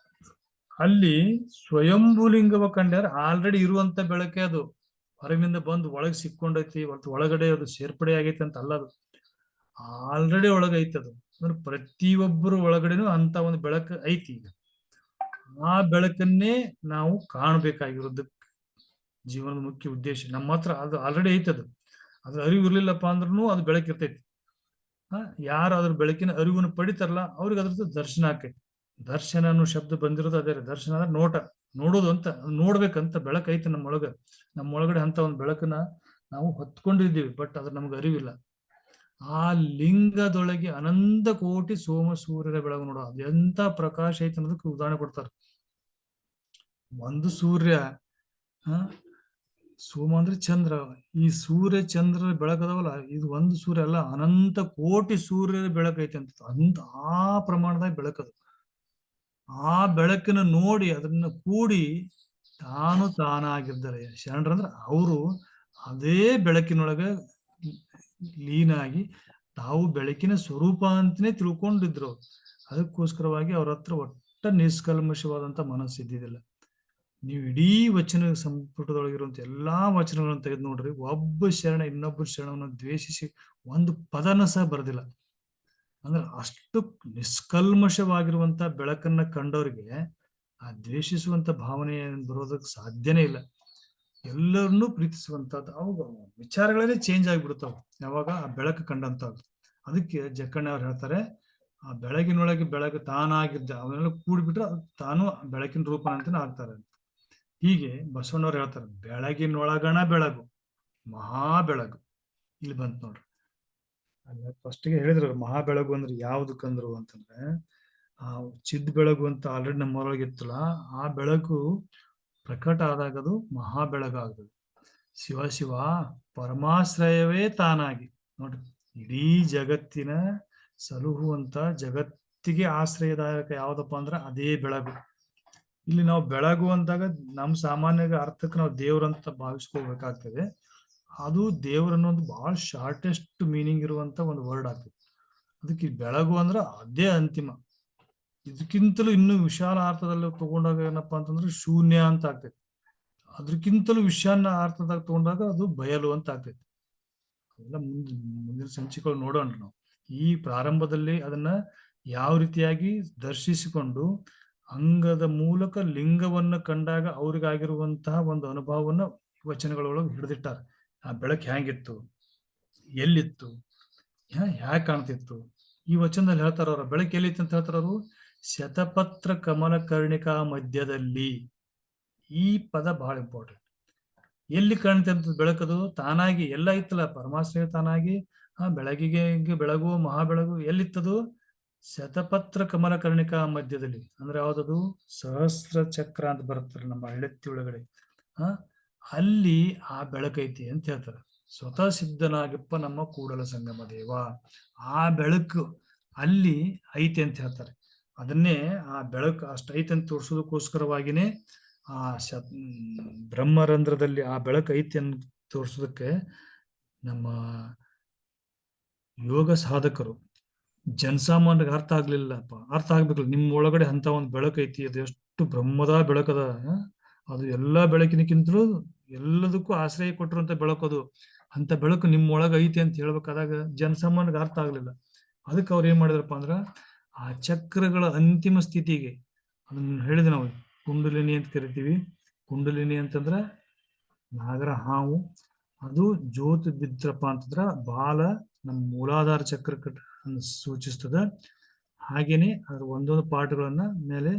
Speaker 1: ಅಲ್ಲಿ ಸ್ವಯಂಭು ಲಿಂಗವ ಕಂಡ್ಯಾರ. ಆಲ್ರೆಡಿ ಇರುವಂತ ಬೆಳಕೆ ಅದು, ಹೊರಗಿನಿಂದ ಬಂದು ಒಳಗೆ ಸಿಕ್ಕೊಂಡೈತಿ, ಒಳಗಡೆ ಅದು ಸೇರ್ಪಡೆ ಆಗೈತಿ ಅಂತ ಅಲ್ಲ. ಅದು ಆಲ್ರೆಡಿ ಒಳಗೈತದು. ಅಂದ್ರೆ ಪ್ರತಿಯೊಬ್ಬರು ಒಳಗಡೆನೂ ಅಂತ ಒಂದು ಬೆಳಕು ಐತಿ. ಈಗ ಆ ಬೆಳಕನ್ನೇ ನಾವು ಕಾಣಬೇಕಾಗಿರೋದಕ್ಕೆ ಜೀವನದ ಮುಖ್ಯ ಉದ್ದೇಶ. ನಮ್ಮ ಹತ್ರ ಅದು ಆಲ್ರೆಡಿ ಐತದು. ಅದ್ರ ಅರಿವು ಇರ್ಲಿಲ್ಲಪ್ಪ ಅಂದ್ರೂ ಅದು ಬೆಳಕಿರ್ತೈತಿ. ಯಾರು ಅದ್ರ ಬೆಳಕಿನ ಅರಿವನ್ನು ಪಡಿತಾರಲ್ಲ ಅವ್ರಿಗೆ ಅದ್ರದ್ದು ದರ್ಶನ ಆಕೈತಿ. ದರ್ಶನ ಅನ್ನೋ ಶಬ್ದ ಬಂದಿರೋದು ಅದೇ. ದರ್ಶನ ಅಂದ್ರೆ ನೋಟ, ನೋಡೋದು ಅಂತ, ನೋಡ್ಬೇಕಂತ ಬೆಳಕು ಐತಿ ನಮ್ಮೊಳಗಡೆ ಅಂತ ಒಂದು ಬೆಳಕನ್ನ ನಾವು ಹೊತ್ಕೊಂಡಿದ್ದೀವಿ. ಬಟ್ ಅದ್ರ ನಮ್ಗೆ ಅರಿವಿಲ್ಲ. ಆ ಲಿಂಗದೊಳಗೆ ಅನಂತ ಕೋಟಿ ಸೋಮ ಸೂರ್ಯರ ಬೆಳಗು ನೋಡು, ಅದು ಎಂತ ಪ್ರಕಾಶ ಐತೆ ಅನ್ನೋದಕ್ಕೆ ಉದಾಹರಣೆ ಕೊಡ್ತಾರೆ. ಒಂದು ಸೂರ್ಯ, ಆ ಸೋಮ ಅಂದ್ರೆ ಚಂದ್ರ, ಈ ಸೂರ್ಯ ಚಂದ್ರರ ಬೆಳಕದವಲ್ಲ, ಇದು ಒಂದು ಸೂರ್ಯ ಅಲ್ಲ, ಅನಂತ ಕೋಟಿ ಸೂರ್ಯರ ಬೆಳಕೈತೆ ಅಂತ, ಅಂತ ಆ ಪ್ರಮಾಣದಾಗ ಬೆಳಕದು. ಆ ಬೆಳಕನ್ನು ನೋಡಿ ಅದನ್ನ ಕೂಡಿ ತಾನು ತಾನಾಗಿದ್ದಾರೆ ಶರಣರಂದ್ರೆ ಅವರು ಅದೇ ಬೆಳಕಿನೊಳಗೆ ಲೀನಾಗಿ ತಾವು ಬೆಳಕಿನ ಸ್ವರೂಪ ಅಂತಾನೆ ತಿಳ್ಕೊಂಡಿದ್ರು. ಅದಕ್ಕೋಸ್ಕರವಾಗಿ ಅವ್ರ ಹತ್ರ ಒಟ್ಟ ನಿಷ್ಕಲ್ಮಶವಾದಂತ ಮನಸ್ಸಿದ್ದಿದ್ದಿಲ್ಲ. ನೀವು ಇಡೀ ವಚನ ಸಂಪುಟದೊಳಗಿರುವಂತ ಎಲ್ಲಾ ವಚನಗಳನ್ನು ತೆಗೆದು ನೋಡ್ರಿ, ಒಬ್ಬ ಶರಣ ಇನ್ನೊಬ್ಬ ಶರಣವನ್ನು ದ್ವೇಷಿಸಿ ಒಂದು ಪದನ ಸಹ ಬರೆದಿಲ್ಲ. ಅಂದ್ರೆ ಅಷ್ಟು ನಿಷ್ಕಲ್ಮಶವಾಗಿರುವಂತ ಬೆಳಕನ್ನ ಕಂಡವರಿಗೆ ಆ ದ್ವೇಷಿಸುವಂತ ಭಾವನೆ ಬರೋದಕ್ಕೆ ಸಾಧ್ಯನೇ ಇಲ್ಲ. ಎಲ್ಲರನ್ನೂ ಪ್ರೀತಿಸುವಂತದ್ದು, ಅವಾಗ ವಿಚಾರಗಳೇ ಚೇಂಜ್ ಆಗಿಬಿಡ್ತಾವ ಯಾವಾಗ ಆ ಬೆಳಕು ಕಂಡಂತಾವ್. ಅದಕ್ಕೆ ಜಕ್ಕಣ್ಣ ಅವ್ರು ಹೇಳ್ತಾರೆ, ಆ ಬೆಳಗಿನೊಳಗೆ ಬೆಳಕು ತಾನಾಗಿದ್ದ ಅವನ್ನೆಲ್ಲ ಕೂಡಿಬಿಟ್ರೆ ತಾನು ಬೆಳಕಿನ ರೂಪ ಅಂತಾನೆ ಆಗ್ತಾರೆ. ಹೀಗೆ ಬಸವಣ್ಣವ್ರು ಹೇಳ್ತಾರೆ, ಬೆಳಗಿನೊಳಗಣ ಬೆಳಗು ಮಹಾ ಬೆಳಗು. ಇಲ್ಲಿ ಬಂತು ನೋಡ್ರಿ, ಅಲ್ಲ ಫಸ್ಟ್ಗೆ ಹೇಳಿದ್ರು ಮಹಾ ಬೆಳಗು ಅಂದ್ರೆ ಯಾವ್ದಕ್ಕಂದ್ರು ಅಂತಂದ್ರೆ, ಆ ಚಿದ್ ಬೆಳಗು ಅಂತ ಆಲ್ರೆಡಿ ನಮ್ಮೊಳಗೆ ಇತ್ತಲ್ಲ, ಆ ಬೆಳಕು ಪ್ರಕಟ ಆದಾಗ ಅದು ಮಹಾ ಬೆಳಗಾಗ್ತದೆ. ಶಿವ ಶಿವ ಪರಮಾಶ್ರಯವೇ ತಾನಾಗಿ ನೋಡ್ರಿ, ಇಡೀ ಜಗತ್ತಿನ ಸಲುಹುವಂತ ಜಗತ್ತಿಗೆ ಆಶ್ರಯದಾಯಕ ಯಾವ್ದಪ್ಪ ಅಂದ್ರೆ ಅದೇ ಬೆಳಗು. ಇಲ್ಲಿ ನಾವು ಬೆಳಗು ಅಂದಾಗ ನಮ್ಮ ಸಾಮಾನ್ಯ ಅರ್ಥಕ್ಕೆ ನಾವು ದೇವ್ರಂತ ಭಾವಿಸ್ಕೋಬೇಕಾಗ್ತದೆ. ಅದು ದೇವ್ರನ್ನೋ ಒಂದು ಬಹಳ ಶಾರ್ಟೆಸ್ಟ್ ಮೀನಿಂಗ್ ಇರುವಂತ ಒಂದು ವರ್ಡ್ ಆಗ್ತದೆ. ಅದಕ್ಕೆ ಬೆಳಗು ಅಂದ್ರೆ ಅದೇ ಅಂತಿಮ. ಇದಕ್ಕಿಂತಲೂ ಇನ್ನು ವಿಶಾಲ ಅರ್ಥದಲ್ಲಿ ತಗೊಂಡಾಗ ಏನಪ್ಪಾ ಅಂತಂದ್ರೆ ಶೂನ್ಯ ಅಂತ ಆಗ್ತೈತಿ. ಅದಕ್ಕಿಂತಲೂ ವಿಶಾಲ ಅರ್ಥದಾಗ ತಗೊಂಡಾಗ ಅದು ಬಯಲು ಅಂತ ಆಗ್ತೈತಿ. ಅದೆಲ್ಲ ಮುಂದಿನ ಸಂಚಿಕೆಗಳು ನೋಡೋಣ ನಾವು. ಈ ಪ್ರಾರಂಭದಲ್ಲಿ ಅದನ್ನ ಯಾವ ರೀತಿಯಾಗಿ ದರ್ಶಿಸಿಕೊಂಡು ಅಂಗದ ಮೂಲಕ ಲಿಂಗವನ್ನ ಕಂಡಾಗ ಅವ್ರಿಗಾಗಿರುವಂತಹ ಒಂದು ಅನುಭವವನ್ನ ವಚನಗಳೊಳಗೆ ಹಿಡಿದಿಟ್ಟಾರೆ. ಆ ಬೆಳಕು ಹೆಂಗಿತ್ತು, ಎಲ್ಲಿತ್ತು, ಹ್ಯಾಕ್ ಕಾಣ್ತಿತ್ತು, ಈ ವಚನದಲ್ಲಿ ಹೇಳ್ತಾರ. ಅವ್ರ ಬೆಳಕು ಎಲ್ಲಿತ್ತು ಅಂತ ಹೇಳ್ತಾರ ಅವರು, ಶತಪತ್ರ ಕಮಲ ಕರ್ಣಿಕಾ ಮಧ್ಯದಲ್ಲಿ. ಈ ಪದ ಬಹಳ ಇಂಪಾರ್ಟೆಂಟ್. ಎಲ್ಲಿ ಕಾಣ್ತಂತ ಬೆಳಕದು ತಾನಾಗಿ ಎಲ್ಲ ಇತ್ತಲ್ಲ, ಪರಮಾಶ್ರಯ ತಾನಾಗಿ ಆ ಬೆಳಗಿಗೆ ಬೆಳಗು ಮಹಾ ಬೆಳಗು ಎಲ್ಲಿತ್ತದು, ಶತಪತ್ರ ಕಮಲ ಕರ್ಣಿಕಾ ಮಧ್ಯದಲ್ಲಿ. ಅಂದ್ರೆ ಯಾವ್ದದು, ಸಹಸ್ರ ಚಕ್ರ ಅಂತ ಬರುತ್ತಾರೆ ನಮ್ಮ ಹಳೆತ್ತಿ ಒಳಗಡೆ. ಆ ಅಲ್ಲಿ ಆ ಬೆಳಕೈತಿ ಅಂತ ಹೇಳ್ತಾರೆ. ಸ್ವತಃ ಸಿದ್ಧನಾಗಿಪ್ಪ ನಮ್ಮ ಕೂಡಲ ಸಂಗಮ ದೇವ, ಆ ಬೆಳಕು ಅಲ್ಲಿ ಐತಿ ಅಂತ ಹೇಳ್ತಾರೆ. ಅದನ್ನೇ ಆ ಬೆಳಕು ಅಷ್ಟು ಐತಿ ಅಂತ ತೋರ್ಸೋದಕ್ಕೋಸ್ಕರವಾಗಿನೇ ಆ ಬ್ರಹ್ಮರಂಧ್ರದಲ್ಲಿ ಆ ಬೆಳಕು ಐತಿ ಅಂತ ತೋರ್ಸೋದಕ್ಕೆ ನಮ್ಮ ಯೋಗ ಸಾಧಕರು ಜನಸಾಮಾನ್ಯರಿಗೆ ಅರ್ಥ ಆಗ್ಲಿಲ್ಲಪ್ಪ, ಅರ್ಥ ಆಗ್ಬೇಕಲ್ಲ, ನಿಮ್ ಒಳಗಡೆ ಅಂತ ಒಂದು ಬೆಳಕೈತಿ, ಅದು ಎಷ್ಟು ಬ್ರಹ್ಮದ ಬೆಳಕದ, ಅದು ಎಲ್ಲಾ ಬೆಳಕಿನಕ್ಕಿಂತಲೂ ಎಲ್ಲದಕ್ಕೂ ಆಶ್ರಯ ಕೊಟ್ಟಿರುವಂತ ಬೆಳಕದು, ಅಂತ ಬೆಳಕು ನಿಮ್ ಒಳಗ ಐತಿ ಅಂತ ಹೇಳ್ಬೇಕಾದಾಗ ಜನಸಾಮಾನ್ಯರಿಗೆ ಅರ್ಥ ಆಗ್ಲಿಲ್ಲ. ಅದಕ್ಕೆ ಅವ್ರು ಏನ್ ಮಾಡಿದ್ರಪ್ಪ ಅಂದ್ರ ಆ ಚಕ್ರಗಳ ಅಂತಿಮ ಸ್ಥಿತಿಗೆ, ಅದನ್ನ ಹೇಳಿದೆ ನಾವು ಕುಂಡಲಿನಿ ಅಂತ ಕರಿತೀವಿ. ಕುಂಡಲಿನಿ ಅಂತಂದ್ರ ನಾಗರ ಹಾವು, ಅದು ಜ್ಯೋತಿ ಬಿದ್ರಪ್ಪ ಅಂತಂದ್ರ ಬಾಲ ನಮ್ಮ ಮೂಲಾಧಾರ ಚಕ್ರಕ್ಕೆ ಸೂಚಿಸ್ತದ. ಹಾಗೇನೆ ಅದ್ರ ಒಂದೊಂದು ಪಾಠಗಳನ್ನ ಮೇಲೆ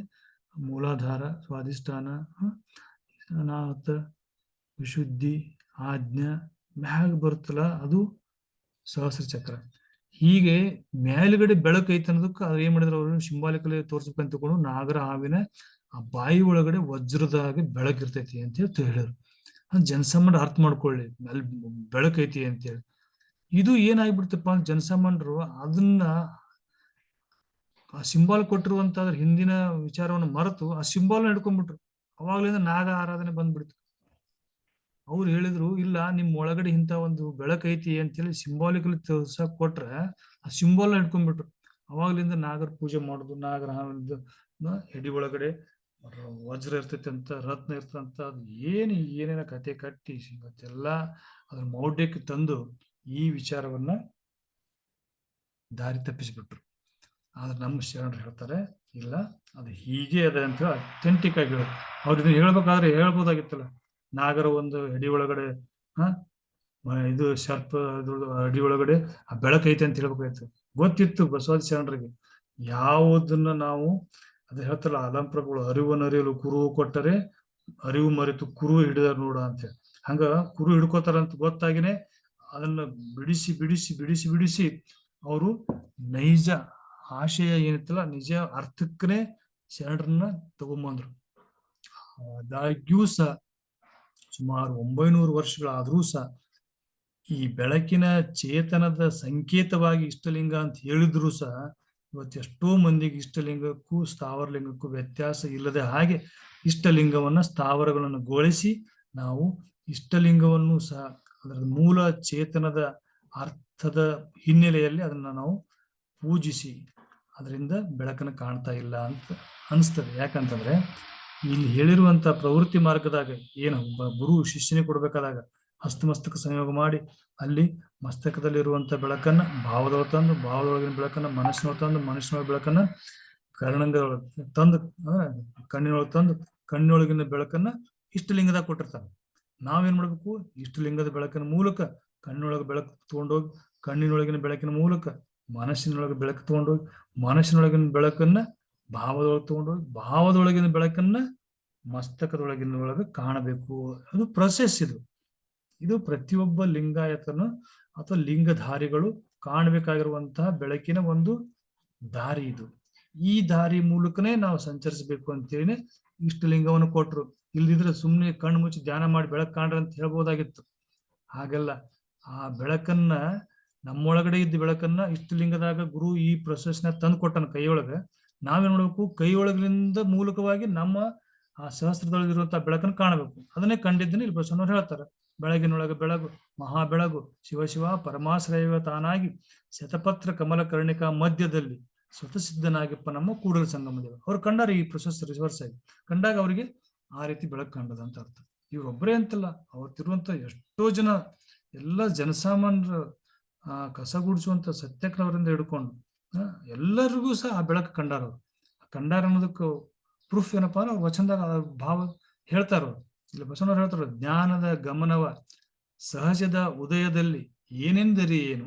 Speaker 1: ಮೂಲಾಧಾರ, ಸ್ವಾಧಿಷ್ಠಾನ, ಅನಾಹತ, ವಿಶುದ್ಧಿ, ಆಜ್ಞಾ, ಮ್ಯಾಗ ಬರುತ್ತಲ್ಲ ಅದು ಸಹಸ್ರ ಚಕ್ರ. ಹೀಗೆ ಮೇಲ್ಗಡೆ ಬೆಳಕು ಐತೆ ಅನ್ನೋದಕ್ಕೆ ಅವ್ರು ಏನ್ ಮಾಡಿದ್ರು, ಅವರು ಸಿಂಬಾಲಿಕಲಿ ತೋರ್ಸ್ಬೇಕಂತ ತಗೊಂಡು ನಾಗರ ಹಾವಿನ ಆ ಬಾಯಿ ಒಳಗಡೆ ವಜ್ರದಾಗಿ ಬೆಳಕಿರ್ತೈತಿ ಅಂತ ಹೇಳಿ ಹೇಳಿದ್ರು. ಜನಸಾಮಾನ್ಯರು ಅರ್ಥ ಮಾಡ್ಕೊಳ್ಳಿ, ಅಲ್ಲಿ ಬೆಳಕೈತಿ ಅಂತೇಳಿ. ಇದು ಏನಾಗ್ಬಿಡ್ತಪ್ಪ ಜನಸಾಮಾನ್ಯರು ಅದನ್ನ ಆ ಸಿಂಬಾಲ್ ಕೊಟ್ಟಿರುವಂತ ಅದ್ರ ಹಿಂದಿನ ವಿಚಾರವನ್ನು ಮರೆತು ಆ ಸಿಂಬಾಲ್ ಹಿಡ್ಕೊಂಡ್ಬಿಟ್ರು. ಅವಾಗ್ಲಿಂದ ನಾಗ ಆರಾಧನೆ ಬಂದ್ಬಿಡ್ತು. ಅವ್ರು ಹೇಳಿದ್ರು, ಇಲ್ಲ ನಿಮ್ ಒಳಗಡೆ ಇಂಥ ಒಂದು ಬೆಳಕೈತಿ ಅಂತೇಳಿ ಸಿಂಬಾಲಿಕಲಿ ತೋರ್ಸಕ್ ಕೊಟ್ರೆ ಆ ಸಿಂಬಾಲ್ ಹಿಡ್ಕೊಂಡ್ಬಿಟ್ರು. ಅವಾಗ್ಲಿಂದ ನಾಗರ ಪೂಜೆ ಮಾಡುದು, ನಾಗರ ಎಡಿ ಒಳಗಡೆ ವಜ್ರ ಇರ್ತೈತಿ ಅಂತ, ರತ್ನ ಇರ್ತಂತ, ಅದು ಏನೇನ ಕತೆ ಕಟ್ಟಿ ಇವತ್ತೆಲ್ಲ ಅದ್ರ ಮೌಢ್ಯಕ್ಕೆ ತಂದು ಈ ವಿಚಾರವನ್ನ ದಾರಿ ತಪ್ಪಿಸಿಬಿಟ್ರು. ಆದ್ರೆ ನಮ್ಮ ಶರಣರು ಹೇಳ್ತಾರೆ, ಇಲ್ಲ ಅದು ಹೀಗೆ ಅದ ಅಂತ ಹೇಳಿ ಅಥೆಂಟಿಕ್ ಆಗಿ ಹೇಳ. ಅವ್ರು ಇದನ್ನ ಹೇಳ್ಬೇಕಾದ್ರೆ ಹೇಳ್ಬೋದಾಗಿತ್ತಲ್ಲ, ನಾಗರ ಒಂದು ಅಡಿ ಒಳಗಡೆ ಇದು ಸರ್ಪ ಅಡಿ ಒಳಗಡೆ ಆ ಬೆಳಕೈತೆ ಅಂತ ಹೇಳ್ಬೇಕಾಯ್ತು. ಗೊತ್ತಿತ್ತು ಬಸವಾದಿ ಶರಣರಿಗೆ. ಯಾವುದನ್ನ ನಾವು ಅದ ಹೇಳ್ತಾರಲ್ಲ ಅಲಂಪ್ರಭುಗಳು, ಅರಿವನ್ನು ಅರಿಯಲು ಕುರು ಕೊಟ್ಟರೆ ಅರಿವು ಮರೆತು ಕುರು ಹಿಡಿದಾರ ನೋಡ ಅಂತ ಹೇಳಿ. ಹಂಗ ಕುರು ಹಿಡ್ಕೋತಾರ ಅಂತ ಗೊತ್ತಾಗಿನೇ ಅದನ್ನ ಬಿಡಿಸಿ ಬಿಡಿಸಿ ಬಿಡಿಸಿ ಬಿಡಿಸಿ ಅವರು ನೈಜ ಆಶಯ ಏನಿತ್ತಲ್ಲ ನಿಜ ಅರ್ಥಕ್ಕನೆ ಶರಣರನ್ನ ತಗೊಂಬಂದ್ರು. ಆದಾಗ್ಯೂ ಸಹ ಸುಮಾರು 900 ವರ್ಷಗಳಾದ್ರೂ ಸಹ ಈ ಬೆಳಕಿನ ಚೇತನದ ಸಂಕೇತವಾಗಿ ಇಷ್ಟಲಿಂಗ ಅಂತ ಹೇಳಿದ್ರು ಸಹ ಇವತ್ತು ಎಷ್ಟೋ ಮಂದಿಗೆ ಇಷ್ಟಲಿಂಗಕ್ಕೂ ಸ್ಥಾವರಲಿಂಗಕ್ಕೂ ವ್ಯತ್ಯಾಸ ಇಲ್ಲದೆ ಹಾಗೆ ಇಷ್ಟಲಿಂಗವನ್ನ ಸ್ಥಾವರಗಳನ್ನು ಗೋಳಿಸಿ ನಾವು ಇಷ್ಟಲಿಂಗವನ್ನು ಸಹ ಅದರ ಮೂಲ ಚೇತನದ ಅರ್ಥದ ಹಿನ್ನೆಲೆಯಲ್ಲಿ ಅದನ್ನ ನಾವು ಪೂಜಿಸಿ ಅದರಿಂದ ಬೆಳಕನ್ನು ಕಾಣ್ತಾ ಇಲ್ಲ ಅಂತ ಅನಿಸ್ತದೆ. ಯಾಕಂತಂದ್ರೆ ಇಲ್ಲಿ ಹೇಳಿರುವಂತ ಪ್ರವೃತ್ತಿ ಮಾರ್ಗದಾಗ ಏನು ಗುರು ಶಿಷ್ಯನಿಗೆ ಕೊಡ್ಬೇಕಾದಾಗ ಹಸ್ತಮಸ್ತಕ ಸಂಯೋಗ ಮಾಡಿ ಅಲ್ಲಿ ಮಸ್ತಕದಲ್ಲಿರುವಂತ ಬೆಳಕನ್ನ ಭಾವದೊಳಗೆ ತಂದು ಭಾವದೊಳಗಿನ ಬೆಳಕನ್ನ ಮನಸ್ಸಿನೊಳಗೆ ತಂದು ಮನಸ್ಸಿನೊಳಗೆ ಬೆಳಕನ್ನ ಕರ್ಣಂಗದೊಳಗೆ ತಂದು ಕಣ್ಣಿನೊಳಗೆ ತಂದು ಕಣ್ಣಿನೊಳಗಿನ ಬೆಳಕನ್ನ ಇಷ್ಟಲಿಂಗದಾಗ ಕೊಟ್ಟಿರ್ತಾನೆ. ನಾವೇನ್ ಮಾಡ್ಬೇಕು? ಇಷ್ಟಲಿಂಗದ ಬೆಳಕಿನ ಮೂಲಕ ಕಣ್ಣಿನೊಳಗೆ ಬೆಳಕು ತಗೊಂಡೋಗಿ ಕಣ್ಣಿನೊಳಗಿನ ಬೆಳಕಿನ ಮೂಲಕ ಮನಸ್ಸಿನೊಳಗೆ ಬೆಳಕು ತಗೊಂಡೋಗಿ ಮನಸ್ಸಿನೊಳಗಿನ ಬೆಳಕನ್ನ ಭಾವದೊಳಗೆ ತಗೊಂಡೋಗಿ ಭಾವದೊಳಗಿನ ಬೆಳಕನ್ನ ಮಸ್ತಕದೊಳಗಿನ ಒಳಗೆ ಕಾಣಬೇಕು. ಅದು ಪ್ರೊಸೆಸ್. ಇದು ಪ್ರತಿಯೊಬ್ಬ ಲಿಂಗಾಯತನು ಅಥವಾ ಲಿಂಗಧಾರಿಗಳು ಕಾಣಬೇಕಾಗಿರುವಂತಹ ಬೆಳಕಿನ ಒಂದು ದಾರಿ ಇದು. ಈ ದಾರಿ ಮೂಲಕನೇ ನಾವು ಸಂಚರಿಸಬೇಕು ಅಂತೇಳಿ ಇಷ್ಟಲಿಂಗವನ್ನು ಕೊಟ್ರು. ಇಲ್ದಿದ್ರೆ ಸುಮ್ಮನೆ ಕಣ್ಣು ಮುಚ್ಚಿ ಧ್ಯಾನ ಮಾಡಿ ಬೆಳಕು ಕಾಣ್ರಿ ಅಂತ ಹೇಳ್ಬೋದಾಗಿತ್ತು. ಹಾಗೆಲ್ಲ ಆ ಬೆಳಕನ್ನ ನಮ್ಮೊಳಗಡೆ ಇದ್ದ ಬೆಳಕನ್ನ ಇಷ್ಟಲಿಂಗದಾಗ ಗುರು ಈ ಪ್ರೊಸೆಸ್ನ ತಂದು ಕೊಟ್ಟನ ಕೈಯೊಳಗ. ನಾವೇನ್ ಮಾಡ್ಬೇಕು? ಕೈಯೊಳಗಿನಿಂದ ಮೂಲಕವಾಗಿ ನಮ್ಮ ಆ ಸಹಸ್ರದೊಳಗಿರುವಂತಹ ಬೆಳಕನ್ನು ಕಾಣಬೇಕು. ಅದನ್ನೇ ಕಂಡಿದ್ದನ್ನು ಇಲ್ಲಿ ಬಸವಣ್ಣವ್ರು ಹೇಳ್ತಾರೆ. ಬೆಳಗಿನೊಳಗೆ ಬೆಳಗು ಮಹಾ ಬೆಳಗು ಶಿವ ಶಿವ ಪರಮಾಶ್ರಯ ತಾನಾಗಿ ಶತಪತ್ರ ಕಮಲ ಕರ್ಣಿಕಾ ಮಧ್ಯದಲ್ಲಿ ಸ್ವತಃಸಿದ್ಧನಾಗಿಪ್ಪ ನಮ್ಮ ಕೂಡಲ ಸಂಗಮ ದೇವ. ಅವ್ರು ಕಂಡಾರ ಈ ಪ್ರೊಸೆಸ್ ರಿವರ್ಸ್ ಆಗಿ ಕಂಡಾಗ ಅವರಿಗೆ ಆ ರೀತಿ ಬೆಳಕು ಕಂಡದ ಅಂತ ಅರ್ಥ. ಇವ್ರೊಬ್ಬರೇ ಅಂತಲ್ಲ, ಅವತ್ತಿರುವಂತ ಎಷ್ಟೋ ಜನ ಎಲ್ಲ ಜನಸಾಮಾನ್ಯರು ಕಸ ಗುಡಿಸುವಂತ ಸತ್ಯಾಗ್ರಹರಿಂದ ಹಿಡ್ಕೊಂಡು ಎಲ್ಲರಿಗೂ ಸಹ ಆ ಬೆಳಕು ಕಂಡಾರ. ಕಂಡಾರ ಅನ್ನೋದಕ್ಕೆ ಪ್ರೂಫ್ ಏನಪ್ಪಾ ಅಂದ್ರೆ ವಚನದಾಗ ಭಾವ ಹೇಳ್ತಾರ. ಇಲ್ಲಿ ಬಸವಣ್ಣವ್ರು ಹೇಳ್ತಾರ, ಜ್ಞಾನದ ಗಮನವ ಸಹಜದ ಉದಯದಲ್ಲಿ ಏನೆಂದರೆ ಏನು,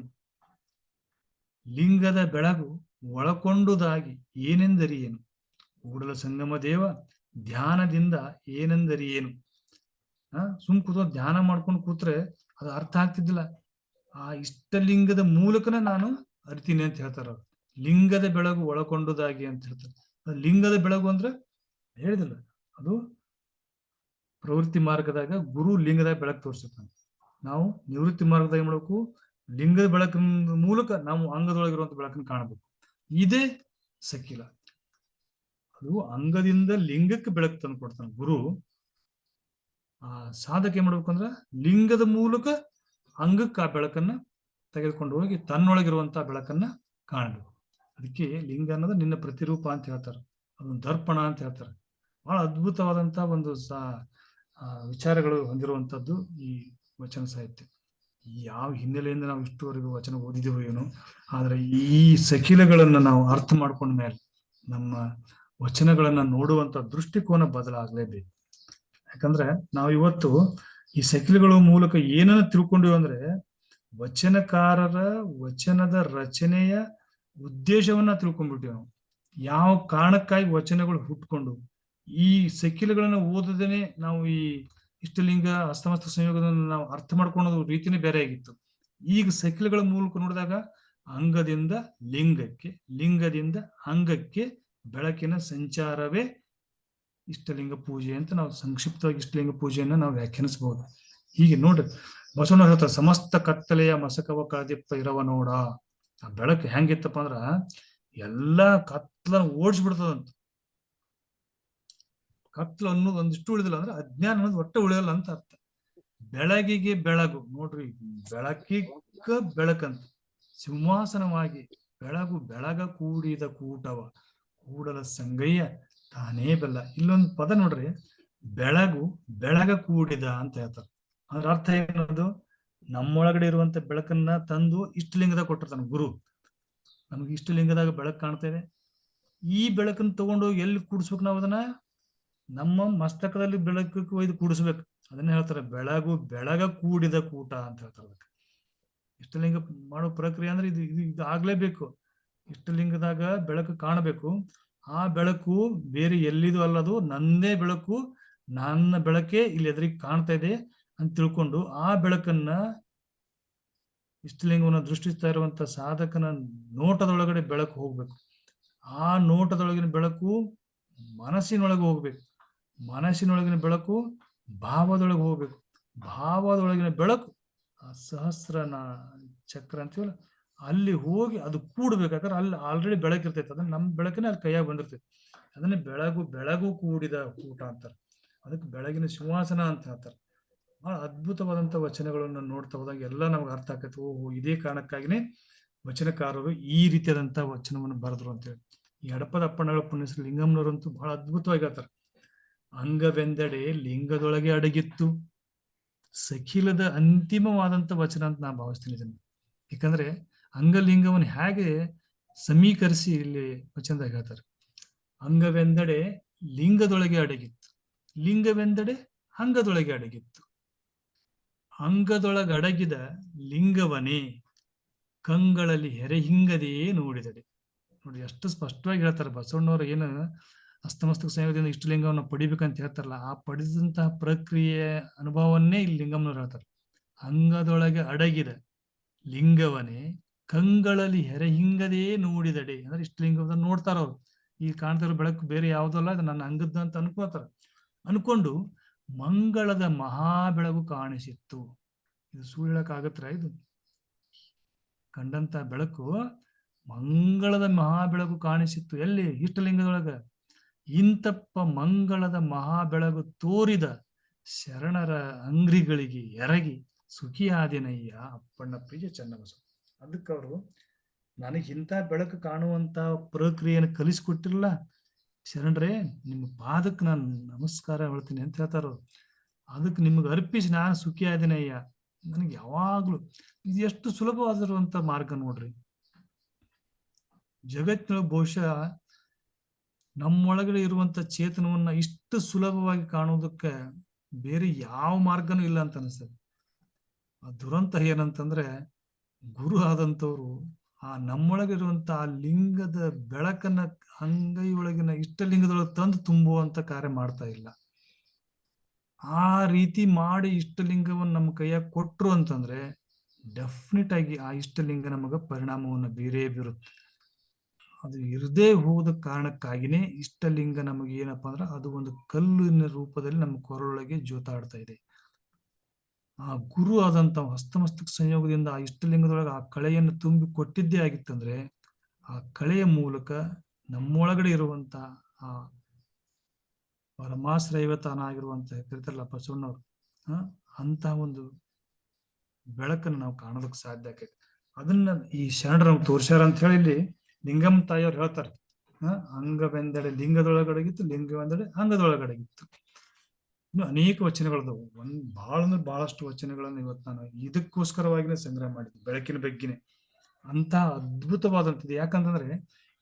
Speaker 1: ಲಿಂಗದ ಬೆಳಗು ಒಳಕೊಂಡುದಾಗಿ ಏನೆಂದರೆ ಏನು, ಕೂಡಲ ಸಂಗಮ ದೇವ ಧ್ಯಾನದಿಂದ ಏನೆಂದರೆ ಏನು. ಸುಮ್ ಕೂತ ಧ್ಯಾನ ಮಾಡ್ಕೊಂಡು ಕೂತ್ರೆ ಅದು ಅರ್ಥ ಆಗ್ತಿದ್ದಿಲ್ಲ. ಆ ಇಷ್ಟಲಿಂಗದ ಮೂಲಕನೇ ನಾನು ಅರಿತೀನಿ ಅಂತ ಹೇಳ್ತಾರ. ಲಿಂಗದ ಬೆಳಗು ಒಳಕೊಂಡುದಾಗಿ ಅಂತ ಹೇಳ್ತಾರೆ. ಲಿಂಗದ ಬೆಳಗು ಅಂದ್ರೆ ಹೇಳಿದಿಲ್ಲ, ಅದು ಪ್ರವೃತ್ತಿ ಮಾರ್ಗದಾಗ ಗುರು ಲಿಂಗದಾಗ ಬೆಳಕು ತೋರಿಸ್ತಾನೆ. ನಾವು ನಿವೃತ್ತಿ ಮಾರ್ಗದಾಗ ಮಾಡಬೇಕು, ಲಿಂಗದ ಬೆಳಕಿನ ಮೂಲಕ ನಾವು ಅಂಗದೊಳಗಿರುವಂತ ಬೆಳಕನ್ನು ಕಾಣಬೇಕು. ಇದೇ ಸಕಿಲ. ಅದು ಅಂಗದಿಂದ ಲಿಂಗಕ್ಕೆ ಬೆಳಕು ತಂದು ಕೊಡ್ತಾನೆ ಗುರು. ಆ ಸಾಧಕ ಏನ್ ಮಾಡ್ಬೇಕಂದ್ರ ಲಿಂಗದ ಮೂಲಕ ಅಂಗಕ್ಕೆ ಆ ಬೆಳಕನ್ನ ತೆಗೆದುಕೊಂಡು ಹೋಗಿ ತನ್ನೊಳಗಿರುವಂತಹ ಬೆಳಕನ್ನ ಕಾಣಬೇಕು. ಅದಕ್ಕೆ ಲಿಂಗ ಅನ್ನೋದು ನಿನ್ನ ಪ್ರತಿರೂಪ ಅಂತ ಹೇಳ್ತಾರೆ. ಅದೊಂದು ದರ್ಪಣ ಅಂತ ಹೇಳ್ತಾರೆ. ಬಹಳ ಅದ್ಭುತವಾದಂತ ಒಂದು ವಿಚಾರಗಳು ಹೊಂದಿರುವಂತದ್ದು ಈ ವಚನ ಸಾಹಿತ್ಯ. ಯಾವ ಹಿನ್ನೆಲೆಯಿಂದ ನಾವು ಇಷ್ಟುವರೆಗೂ ವಚನ ಓದಿದೆವೋ ಏನೋ, ಆದ್ರೆ ಈ ಸಕಿಲಗಳನ್ನ ನಾವು ಅರ್ಥ ಮಾಡ್ಕೊಂಡ ಮೇಲೆ ನಮ್ಮ ವಚನಗಳನ್ನ ನೋಡುವಂತ ದೃಷ್ಟಿಕೋನ ಬದಲಾಗಲೇಬೇಕು. ಯಾಕಂದ್ರೆ ನಾವು ಇವತ್ತು ಈ ಸಕಿಲಗಳ ಮೂಲಕ ಏನನ್ನ ತಿಳ್ಕೊಂಡಿವಿ ಅಂದ್ರೆ ವಚನಕಾರರ ವಚನದ ರಚನೆಯ ಉದ್ದೇಶವನ್ನ ತಿಳ್ಕೊಂಡ್ಬಿಟ್ಟಿವಿ ನಾವು. ಯಾವ ಕಾರಣಕ್ಕಾಗಿ ವಚನಗಳು ಹುಟ್ಕೊಂಡು ಈ ಸಕಿಲಗಳನ್ನ ಓದದೇನೆ ನಾವು ಈ ಇಷ್ಟಲಿಂಗ ಹಸ್ತಮಸ್ತ ಸಂಯೋಗವನ್ನು ನಾವು ಅರ್ಥ ಮಾಡ್ಕೊಳ್ಳೋದು ರೀತಿನೇ ಬೇರೆ ಆಗಿತ್ತು. ಈಗ ಸಕಿಲಗಳ ಮೂಲಕ ನೋಡಿದಾಗ ಅಂಗದಿಂದ ಲಿಂಗಕ್ಕೆ, ಲಿಂಗದಿಂದ ಅಂಗಕ್ಕೆ ಬೆಳಕಿನ ಸಂಚಾರವೇ ಇಷ್ಟಲಿಂಗ ಪೂಜೆ ಅಂತ ನಾವು ಸಂಕ್ಷಿಪ್ತವಾಗಿ ಇಷ್ಟಲಿಂಗ ಪೂಜೆಯನ್ನ ನಾವು ವ್ಯಾಖ್ಯಾನಿಸಬಹುದು. ಹೀಗೆ ನೋಡ್ರಿ, ಬಸವಣ್ಣ ಹೇಳ್ತಾರೆ, ಸಮಸ್ತ ಕತ್ತಲೆಯ ಮಸಕವ ಕಳದಿಪ್ಪ ಇರವ ನೋಡ. ಆ ಬೆಳಕು ಹೆಂಗಿತ್ತಪ್ಪ ಅಂದ್ರ ಎಲ್ಲಾ ಕತ್ಲ ಓಡಿಸ್ಬಿಡ್ತದಂತ. ಕತ್ಲು ಅನ್ನೋದು ಒಂದಿಷ್ಟು ಉಳಿದಿಲ್ಲ ಅಂದ್ರೆ ಅಜ್ಞಾನ ಅನ್ನೋದು ಒಟ್ಟೆ ಉಳಿಯಲ್ಲ ಅಂತ ಅರ್ಥ. ಬೆಳಗಿಗೆ ಬೆಳಗು ನೋಡ್ರಿ, ಬೆಳಕಿಗ ಬೆಳಕಂತ ಸಿಂಹಾಸನವಾಗಿ ಬೆಳಗು ಬೆಳಗ ಕೂಡಿದ ಕೂಟವ ಕೂಡಲ ಸಂಗಯ್ಯ ತಾನೇ ಬೆಲ್ಲ. ಇಲ್ಲೊಂದು ಪದ ನೋಡ್ರಿ, ಬೆಳಗು ಬೆಳಗ ಕೂಡಿದ ಅಂತ ಹೇಳ್ತಾರೆ. ಅದ್ರ ಅರ್ಥ ಏನದು? ನಮ್ಮೊಳಗಡೆ ಇರುವಂತ ಬೆಳಕನ್ನ ತಂದು ಇಷ್ಟಲಿಂಗದಾಗ ಕೊಟ್ಟಿರ್ತಾನೆ ಗುರು. ನಮ್ಗೆ ಇಷ್ಟಲಿಂಗದಾಗ ಬೆಳಕು ಕಾಣ್ತಾ ಇದೆ. ಈ ಬೆಳಕನ್ನು ತಗೊಂಡೋಗಿ ಎಲ್ಲಿ ಕೂಡಿಸ್ಬೇಕು? ನಾವು ಅದನ್ನ ನಮ್ಮ ಮಸ್ತಕದಲ್ಲಿ ಬೆಳಕಕ್ಕೆ ಒಯ್ದು ಕೂಡಿಸ್ಬೇಕು. ಅದನ್ನ ಹೇಳ್ತಾರೆ ಬೆಳಗು ಬೆಳಗ ಕೂಡಿದ ಕೂಟ ಅಂತ ಹೇಳ್ತಾರೆ. ಅದಕ್ಕೆ ಇಷ್ಟಲಿಂಗ ಮಾಡೋ ಪ್ರಕ್ರಿಯೆ ಅಂದ್ರೆ ಇದು ಆಗ್ಲೇಬೇಕು. ಇಷ್ಟಲಿಂಗದಾಗ ಬೆಳಕು ಕಾಣಬೇಕು. ಆ ಬೆಳಕು ಬೇರೆ ಎಲ್ಲಿದು ಅಲ್ಲದು, ನಂದೇ ಬೆಳಕು, ನನ್ನ ಬೆಳಕೆ ಇಲ್ಲಿ ಎದುರಿಗೆ ಕಾಣ್ತಾ ಇದೆ ಅಂತ ತಿಳ್ಕೊಂಡು ಆ ಬೆಳಕನ್ನ ಇಷ್ಟಲಿಂಗವನ್ನು ದೃಷ್ಟಿಸ್ತಾ ಇರುವಂತ ಸಾಧಕನ ನೋಟದೊಳಗಡೆ ಬೆಳಕು ಹೋಗ್ಬೇಕು. ಆ ನೋಟದೊಳಗಿನ ಬೆಳಕು ಮನಸ್ಸಿನೊಳಗೆ ಹೋಗ್ಬೇಕು. ಮನಸ್ಸಿನೊಳಗಿನ ಬೆಳಕು ಭಾವದೊಳಗೆ ಹೋಗ್ಬೇಕು. ಭಾವದೊಳಗಿನ ಬೆಳಕು ಆ ಸಹಸ್ರನ ಚಕ್ರ ಅಂತೀವಲ್ಲ, ಅಲ್ಲಿ ಹೋಗಿ ಅದು ಕೂಡ್ಬೇಕು. ಯಾಕಂದ್ರೆ ಅಲ್ಲಿ ಆಲ್ರೆಡಿ ಬೆಳಕಿರ್ತೈತೆ, ಅದನ್ನ ನಮ್ಮ ಬೆಳಕಿನ ಅಲ್ಲಿ ಕೈಯಾಗ ಬಂದಿರ್ತೈತಿ. ಅದನ್ನೇ ಬೆಳಗು ಕೂಡಿದ ಊಟ ಅಂತಾರೆ. ಅದಕ್ಕೆ ಬೆಳಗಿನ ಸುವಾಸನ ಅಂತ ಹೇಳ್ತಾರೆ. ಬಹಳ ಅದ್ಭುತವಾದಂಥ ವಚನಗಳನ್ನು ನೋಡ್ತಾ ಹೋದಾಗ ಎಲ್ಲ ನಮ್ಗೆ ಅರ್ಥ ಆಕೈತಿ. ಓಹೋ, ಇದೇ ಕಾರಣಕ್ಕಾಗಿನೇ ವಚನಕಾರರು ಈ ರೀತಿಯಾದಂಥ ವಚನವನ್ನು ಬರೆದ್ರು ಅಂತೇಳಿ. ಈ ಹಡಪದ ಅಪ್ಪಣ್ಣಗಳ ಪುಣ್ಯಶ್ರೀ ಲಿಂಗಮ್ಮನವರಂತೂ ಬಹಳ ಅದ್ಭುತವಾಗಿ ಹೇಳ್ತಾರೆ. ಅಂಗವೆಂದಡೆ ಲಿಂಗದೊಳಗೆ ಅಡಗಿತ್ತು, ಸಖಿಲದ ಅಂತಿಮವಾದಂಥ ವಚನ ಅಂತ ನಾ ಭಾವಿಸ್ತೀನಿ ಇದನ್ನು. ಯಾಕಂದ್ರೆ ಅಂಗಲಿಂಗವನ್ನು ಹೇಗೆ ಸಮೀಕರಿಸಿ ಇಲ್ಲಿ ವಚನದಾಗ ಹೇಳ್ತಾರೆ. ಅಂಗವೆಂದಡೆ ಲಿಂಗದೊಳಗೆ ಅಡಗಿತ್ತು, ಲಿಂಗವೆಂದಡೆ ಅಂಗದೊಳಗೆ ಅಡಗಿತ್ತು. ಅಂಗದೊಳಗಡಗಿದ ಲಿಂಗವನೇ ಕಂಗಳಲ್ಲಿ ಹೆರೆಹಿಂಗದೆಯೇ ನೋಡಿದಡೆ. ನೋಡಿ ಎಷ್ಟು ಸ್ಪಷ್ಟವಾಗಿ ಹೇಳ್ತಾರೆ ಬಸವಣ್ಣವರು. ಏನು ಹಸ್ತಮಸ್ತಕ ಸಂಯೋಗದಿಂದ ಇಷ್ಟಲಿಂಗವನ್ನು ಪಡಿಬೇಕಂತ ಹೇಳ್ತಾರಲ್ಲ, ಆ ಪಡೆದಂತಹ ಪ್ರಕ್ರಿಯೆಯ ಅನುಭವವನ್ನೇ ಇಲ್ಲಿ ಲಿಂಗಮ್ಮನವ್ರು ಹೇಳ್ತಾರೆ. ಅಂಗದೊಳಗೆ ಅಡಗಿದ ಲಿಂಗವನೇ ಕಂಗಳಲ್ಲಿ ಹೆರೆಹಿಂಗದೇ ನೋಡಿದಡೆ. ಅಂದ್ರೆ ಇಷ್ಟಲಿಂಗವನ್ನು ನೋಡ್ತಾರ ಅವ್ರು. ಈ ಕಾಣ್ತಿರೋ ಬೆಳಕು ಬೇರೆ ಯಾವುದಲ್ಲ, ಅದು ನನ್ನ ಅಂಗದ ಅಂತ ಅನ್ಕೋತಾರ. ಅನ್ಕೊಂಡು ಮಂಗಳದ ಮಹಾ ಬೆಳಕು ಕಾಣಿಸಿತ್ತು. ಇದು ಸುಳ್ಳು ಹೇಳಕ್ಕಾಗತ್ರ? ಇದು ಕಂಡಂತ ಬೆಳಕು ಮಂಗಳದ ಮಹಾ ಬೆಳಕು ಕಾಣಿಸಿತ್ತು. ಎಲ್ಲಿ? ಇಷ್ಟಲಿಂಗದೊಳಗ. ಇಂತಪ್ಪ ಮಂಗಳದ ಮಹಾ ಬೆಳಕು ತೋರಿದ ಶರಣರ ಅಂಗ್ರಿಗಳಿಗೆ ಎರಗಿ ಸುಖಿಯಾದಿನಯ್ಯ ಅಪ್ಪಣ್ಣ ಪ್ರಿಯ ಚನ್ನಬಸವ. ಅದಕ್ಕವರು ನನಗೆ ಇಂಥ ಬೆಳಕು ಕಾಣುವಂತ ಪ್ರಕ್ರಿಯೆಯನ್ನು ಕಲಿಸ್ಕೊಟ್ಟಿರಲ್ಲ ಶರಣರೇ, ನಿಮ್ಮ ಪಾದಕ್ಕೆ ನಾನು ನಮಸ್ಕಾರ ಹೇಳ್ತೀನಿ ಅಂತ ಹೇಳ್ತಾರ. ಅದಕ್ಕೆ ನಿಮ್ಗೆ ಅರ್ಪಿಸಿ ನಾನು ಸುಖಿಯಾದಿನಯ್ಯ. ನನಗೆ ಯಾವಾಗ್ಲೂ ಇದು ಎಷ್ಟು ಸುಲಭವಾಗಿರುವಂತ ಮಾರ್ಗ ನೋಡ್ರಿ. ಜಗತ್ತಿನೊಳಗೆ ಬಹುಶಃ ನಮ್ಮೊಳಗಡೆ ಇರುವಂತ ಚೇತನವನ್ನ ಇಷ್ಟು ಸುಲಭವಾಗಿ ಕಾಣೋದಕ್ಕೆ ಬೇರೆ ಯಾವ ಮಾರ್ಗನೂ ಇಲ್ಲ ಅಂತ ಅನಿಸ್ತದೆ. ಆ ದುರಂತ ಏನಂತಂದ್ರೆ, ಗುರು ಆದಂಥವ್ರು ಆ ನಮ್ಮೊಳಗಿರುವಂತ ಆ ಲಿಂಗದ ಬೆಳಕನ್ನ ಅಂಗೈಯೊಳಗಿನ ಇಷ್ಟಲಿಂಗದೊಳಗೆ ತಂದು ತುಂಬುವಂತ ಕಾರ್ಯ ಮಾಡ್ತಾ ಇಲ್ಲ. ಆ ರೀತಿ ಮಾಡಿ ಇಷ್ಟಲಿಂಗವನ್ನು ನಮ್ಮ ಕೈಯಾಗ ಕೊಟ್ರು ಅಂತಂದ್ರೆ ಡೆಫಿನೆಟ್ ಆಗಿ ಆ ಇಷ್ಟಲಿಂಗ ನಮಗ ಪರಿಣಾಮವನ್ನು ಬೀರೇ ಬೀರುತ್ತೆ. ಅದು ಇರದೇ ಹೋದ ಕಾರಣಕ್ಕಾಗಿನೇ ಇಷ್ಟಲಿಂಗ ನಮಗೆ ಏನಪ್ಪಾ ಅಂದ್ರೆ ಅದು ಒಂದು ಕಲ್ಲಿನ ರೂಪದಲ್ಲಿ ನಮ್ಮ ಕೊರಳೊಳಗೆ ಜೋತಾಡ್ತಾ ಇದೆ. ಆ ಗುರು ಆದಂತ ಹಸ್ತಮಸ್ತಕ ಸಂಯೋಗದಿಂದ ಆ ಇಷ್ಟಲಿಂಗದೊಳಗೆ ಆ ಕಳೆಯನ್ನು ತುಂಬಿ ಕೊಟ್ಟಿದ್ದೇ ಆಗಿತ್ತಂದ್ರೆ ಆ ಕಳೆಯ ಮೂಲಕ ನಮ್ಮೊಳಗಡೆ ಇರುವಂತ ಆ ಪರಮಾಶ್ರೈವತಾನ ಆಗಿರುವಂತ ಕರಿತಾರಲ್ಲ ಬಸವಣ್ಣವ್ರು, ಅಂತ ಒಂದು ಬೆಳಕನ್ನು ನಾವು ಕಾಣೋದಕ್ಕೆ ಸಾಧ್ಯ ಆಕೈತಿ. ಅದನ್ನ ಈ ಶರಣರು ನಮ್ಗೆ ತೋರ್ಸ್ಯಾರ ಅಂತ ಹೇಳಿ ಇಲ್ಲಿ ಲಿಂಗಮ್ಮ ತಾಯಿಯವ್ರು ಹೇಳ್ತಾರೆ. ಅಂಗವೆಂದಡೆ ಲಿಂಗದೊಳಗಡಗಿತ್ತು, ಲಿಂಗವೆಂದಡೆ ಅಂಗದೊಳಗಡಗಿತ್ತು. ಇನ್ನು ಅನೇಕ ವಚನಗಳದವು. ಬಹಳ ಅಂದ್ರೆ ಬಹಳಷ್ಟು ವಚನಗಳನ್ನು ಇವತ್ತು ನಾನು ಇದಕ್ಕೋಸ್ಕರವಾಗಿನೇ ಸಂಗ್ರಹ ಮಾಡಿದ್ದೆ, ಬೆಳಕಿನ ಬಗ್ಗೆನೆ. ಅಂತ ಅದ್ಭುತವಾದಂಥದ್ದು. ಯಾಕಂತಂದ್ರೆ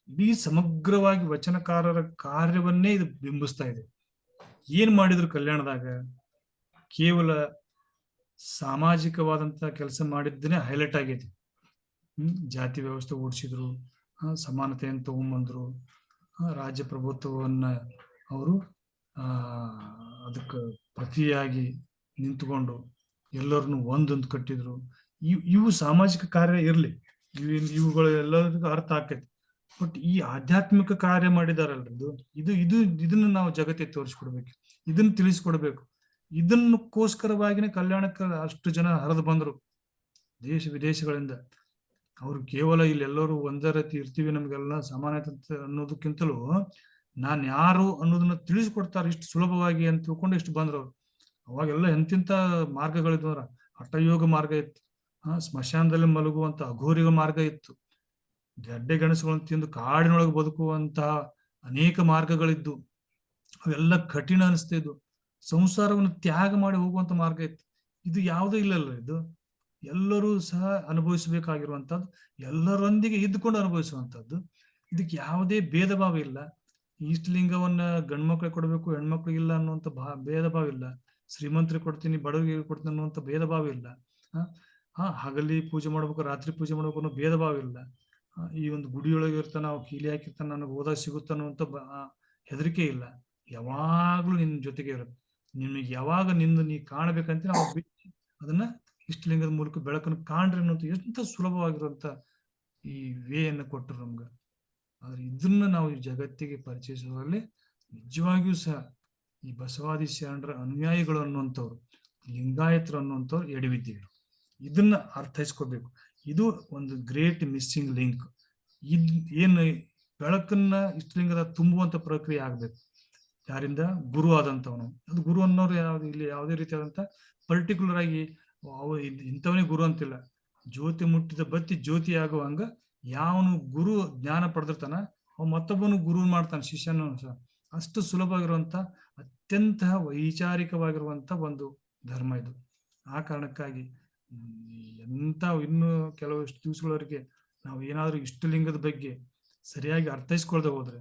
Speaker 1: ಇಡೀ ಸಮಗ್ರವಾಗಿ ವಚನಕಾರರ ಕಾರ್ಯವನ್ನೇ ಇದು ಬಿಂಬಿಸ್ತಾ ಇದೆ. ಏನ್ ಮಾಡಿದ್ರು ಕಲ್ಯಾಣದಾಗ ಕೇವಲ ಸಾಮಾಜಿಕವಾದಂತ ಕೆಲಸ ಮಾಡಿದ್ದನೇ ಹೈಲೈಟ್ ಆಗೈತಿ. ಜಾತಿ ವ್ಯವಸ್ಥೆ ಓಡಿಸಿದ್ರು, ಸಮಾನತೆಯನ್ನು ತಗೊಂಬಂದ್ರು, ರಾಜ್ಯ ಪ್ರಭುತ್ವವನ್ನ ಅವರು ಅದಕ್ಕೆ ಪ್ರತಿಯಾಗಿ ನಿಂತುಕೊಂಡು ಎಲ್ಲರನ್ನು ಒಂದೊಂದು ಕಟ್ಟಿದ್ರು. ಇವು ಸಾಮಾಜಿಕ ಕಾರ್ಯ ಇರ್ಲಿ, ಇವುಗಳು ಎಲ್ಲರಿಗೂ ಅರ್ಥ ಆಕೈತಿ. ಬಟ್ ಈ ಆಧ್ಯಾತ್ಮಿಕ ಕಾರ್ಯ ಮಾಡಿದಾರಲ್ರಿ, ಇದನ್ನ ನಾವು ಜಗತ್ತಿಗೆ ತೋರಿಸ್ಕೊಡ್ಬೇಕು, ಇದನ್ನ ತಿಳಿಸ್ಕೊಡ್ಬೇಕು. ಇದನ್ನಕ್ಕೋಸ್ಕರವಾಗಿನೇ ಕಲ್ಯಾಣಕ್ಕೆ ಅಷ್ಟು ಜನ ಹರಿದು ಬಂದ್ರು ದೇಶ ವಿದೇಶಗಳಿಂದ. ಅವ್ರು ಕೇವಲ ಇಲ್ಲೆಲ್ಲರೂ ಒಂದೇ ರೀತಿ ಇರ್ತೀವಿ, ನಮ್ಗೆಲ್ಲ ಸಮಾನತೆ ಅನ್ನೋದಕ್ಕಿಂತಲೂ ನಾನ್ ಯಾರು ಅನ್ನೋದನ್ನ ತಿಳಿಸ್ಕೊಡ್ತಾರೆ ಇಷ್ಟು ಸುಲಭವಾಗಿ ಅಂತ ತಿಳ್ಕೊಂಡು ಇಷ್ಟು ಬಂದ್ರು ಅವ್ರು. ಅವಾಗೆಲ್ಲ ಎಂತಿಂತ ಮಾರ್ಗಗಳಿದ್ವರ. ಹಠಯೋಗ ಮಾರ್ಗ ಇತ್ತು, ಸ್ಮಶಾನದಲ್ಲಿ ಮಲಗುವಂತ ಅಘೋರಿಗ ಮಾರ್ಗ ಇತ್ತು, ಗಡ್ಡೆ ಗೆಣಸುಗಳನ್ನು ತಿಂದು ಕಾಡಿನೊಳಗೆ ಬದುಕುವಂತಹ ಅನೇಕ ಮಾರ್ಗಗಳಿದ್ದು ಅವೆಲ್ಲ ಕಠಿಣ ಅನಿಸ್ತಿದ್ವು. ಸಂಸಾರವನ್ನು ತ್ಯಾಗ ಮಾಡಿ ಹೋಗುವಂತ ಮಾರ್ಗ ಇತ್ತು. ಇದು ಯಾವುದೂ ಇಲ್ಲಲ್ಲ. ಇದು ಎಲ್ಲರೂ ಸಹ ಅನುಭವಿಸಬೇಕಾಗಿರುವಂತದ್ದು, ಎಲ್ಲರೊಂದಿಗೆ ಇದ್ದುಕೊಂಡು ಅನುಭವಿಸುವಂತದ್ದು. ಇದಕ್ಕೆ ಯಾವುದೇ ಭೇದ ಭಾವ ಇಲ್ಲ. ಇಷ್ಟಲಿಂಗವನ್ನ ಗಂಡ್ಮಕ್ಳಿಗೆ ಕೊಡ್ಬೇಕು, ಹೆಣ್ಮಕ್ಳಿಗೆ ಇಲ್ಲ ಅನ್ನುವಂಥ ಭೇದ ಭಾವ ಇಲ್ಲ. ಶ್ರೀಮಂತರಿಗೆ ಕೊಡ್ತೀನಿ, ಬಡವರಿಗೆ ಕೊಡ್ತೀನಿ ಅನ್ನುವಂಥ ಭೇದ ಭಾವ ಇಲ್ಲ. ಹಗಲಿ ಪೂಜೆ ಮಾಡ್ಬೇಕು, ರಾತ್ರಿ ಪೂಜೆ ಮಾಡ್ಬೇಕು ಅನ್ನೋ ಭೇದ ಭಾವ ಇಲ್ಲ. ಈ ಒಂದು ಗುಡಿಯೊಳಗೆ ಇರ್ತಾನ, ನಾವು ಕೀಲಿ ಹಾಕಿರ್ತಾನ, ನನಗೆ ಓದಾ ಸಿಗುತ್ತ ಅನ್ನುವಂಥ ಹೆದರಿಕೆ ಇಲ್ಲ. ಯಾವಾಗ್ಲೂ ನಿನ್ನ ಜೊತೆಗೆ ಇರುತ್ತೆ. ನಿಮಗೆ ಯಾವಾಗ ನೀ ಕಾಣಬೇಕಂತ ನಾವು ಬಿಟ್ಟು ಅದನ್ನ ಇಷ್ಟಲಿಂಗದ ಮೂಲಕ ಬೆಳಕನ್ನು ಕಾಣ್ರಿ ಅನ್ನೋದು ಎಂತ ಸುಲಭವಾಗಿರುವಂತ ಈ ವೇಯನ್ನು ಕೊಟ್ಟರು ನಮ್ಗೆ. ಆದ್ರೆ ಇದನ್ನ ನಾವು ಈ ಜಗತ್ತಿಗೆ ಪರಿಚಯಿಸುವಲ್ಲಿ ನಿಜವಾಗಿಯೂ ಸಹ ಈ ಬಸವಾದಿ ಶರಣರ ಅನುಯಾಯಿಗಳು ಅನ್ನುವಂಥವ್ರು, ಲಿಂಗಾಯತರು ಅನ್ನುವಂಥವ್ರು ಎಡವಿದ್ದೀವಿ. ಇದನ್ನ ಅರ್ಥೈಸ್ಕೋಬೇಕು. ಇದು ಒಂದು ಗ್ರೇಟ್ ಮಿಸ್ಸಿಂಗ್ ಲಿಂಕ್. ಇದ್ ಏನು ಬೆಳಕನ್ನ ಇಷ್ಟಲಿಂಗದ ತುಂಬುವಂತ ಪ್ರಕ್ರಿಯೆ ಆಗ್ಬೇಕು. ಯಾರಿಂದ? ಗುರು ಆದಂಥವನು. ಅದು ಗುರು ಅನ್ನೋರು ಯಾವ್ದು ಇಲ್ಲಿ ಯಾವುದೇ ರೀತಿಯಾದಂತ ಪರ್ಟಿಕ್ಯುಲರ್ ಆಗಿ ಇಂಥವನೇ ಗುರು ಅಂತಿಲ್ಲ. ಜ್ಯೋತಿ ಮುಟ್ಟಿದ ಬತ್ತಿ ಜ್ಯೋತಿ ಆಗುವಂಗ ಯಾವನು ಗುರು ಜ್ಞಾನ ಪಡೆದಿರ್ತಾನ ಅವ ಮತ್ತೊಬ್ಬನು ಗುರು ಮಾಡ್ತಾನೆ ಶಿಷ್ಯನು ಸಹ. ಅಷ್ಟು ಸುಲಭವಾಗಿರುವಂತ ಅತ್ಯಂತ ವೈಚಾರಿಕವಾಗಿರುವಂತ ಒಂದು ಧರ್ಮ ಇದು. ಆ ಕಾರಣಕ್ಕಾಗಿ ಎಂತ ಇನ್ನು ಕೆಲವಷ್ಟು ದಿವಸಗಳವರೆಗೆ ನಾವು ಏನಾದ್ರೂ ಇಷ್ಟಲಿಂಗದ ಬಗ್ಗೆ ಸರಿಯಾಗಿ ಅರ್ಥೈಸ್ಕೊಳ್ದೆ ಹೋದ್ರೆ,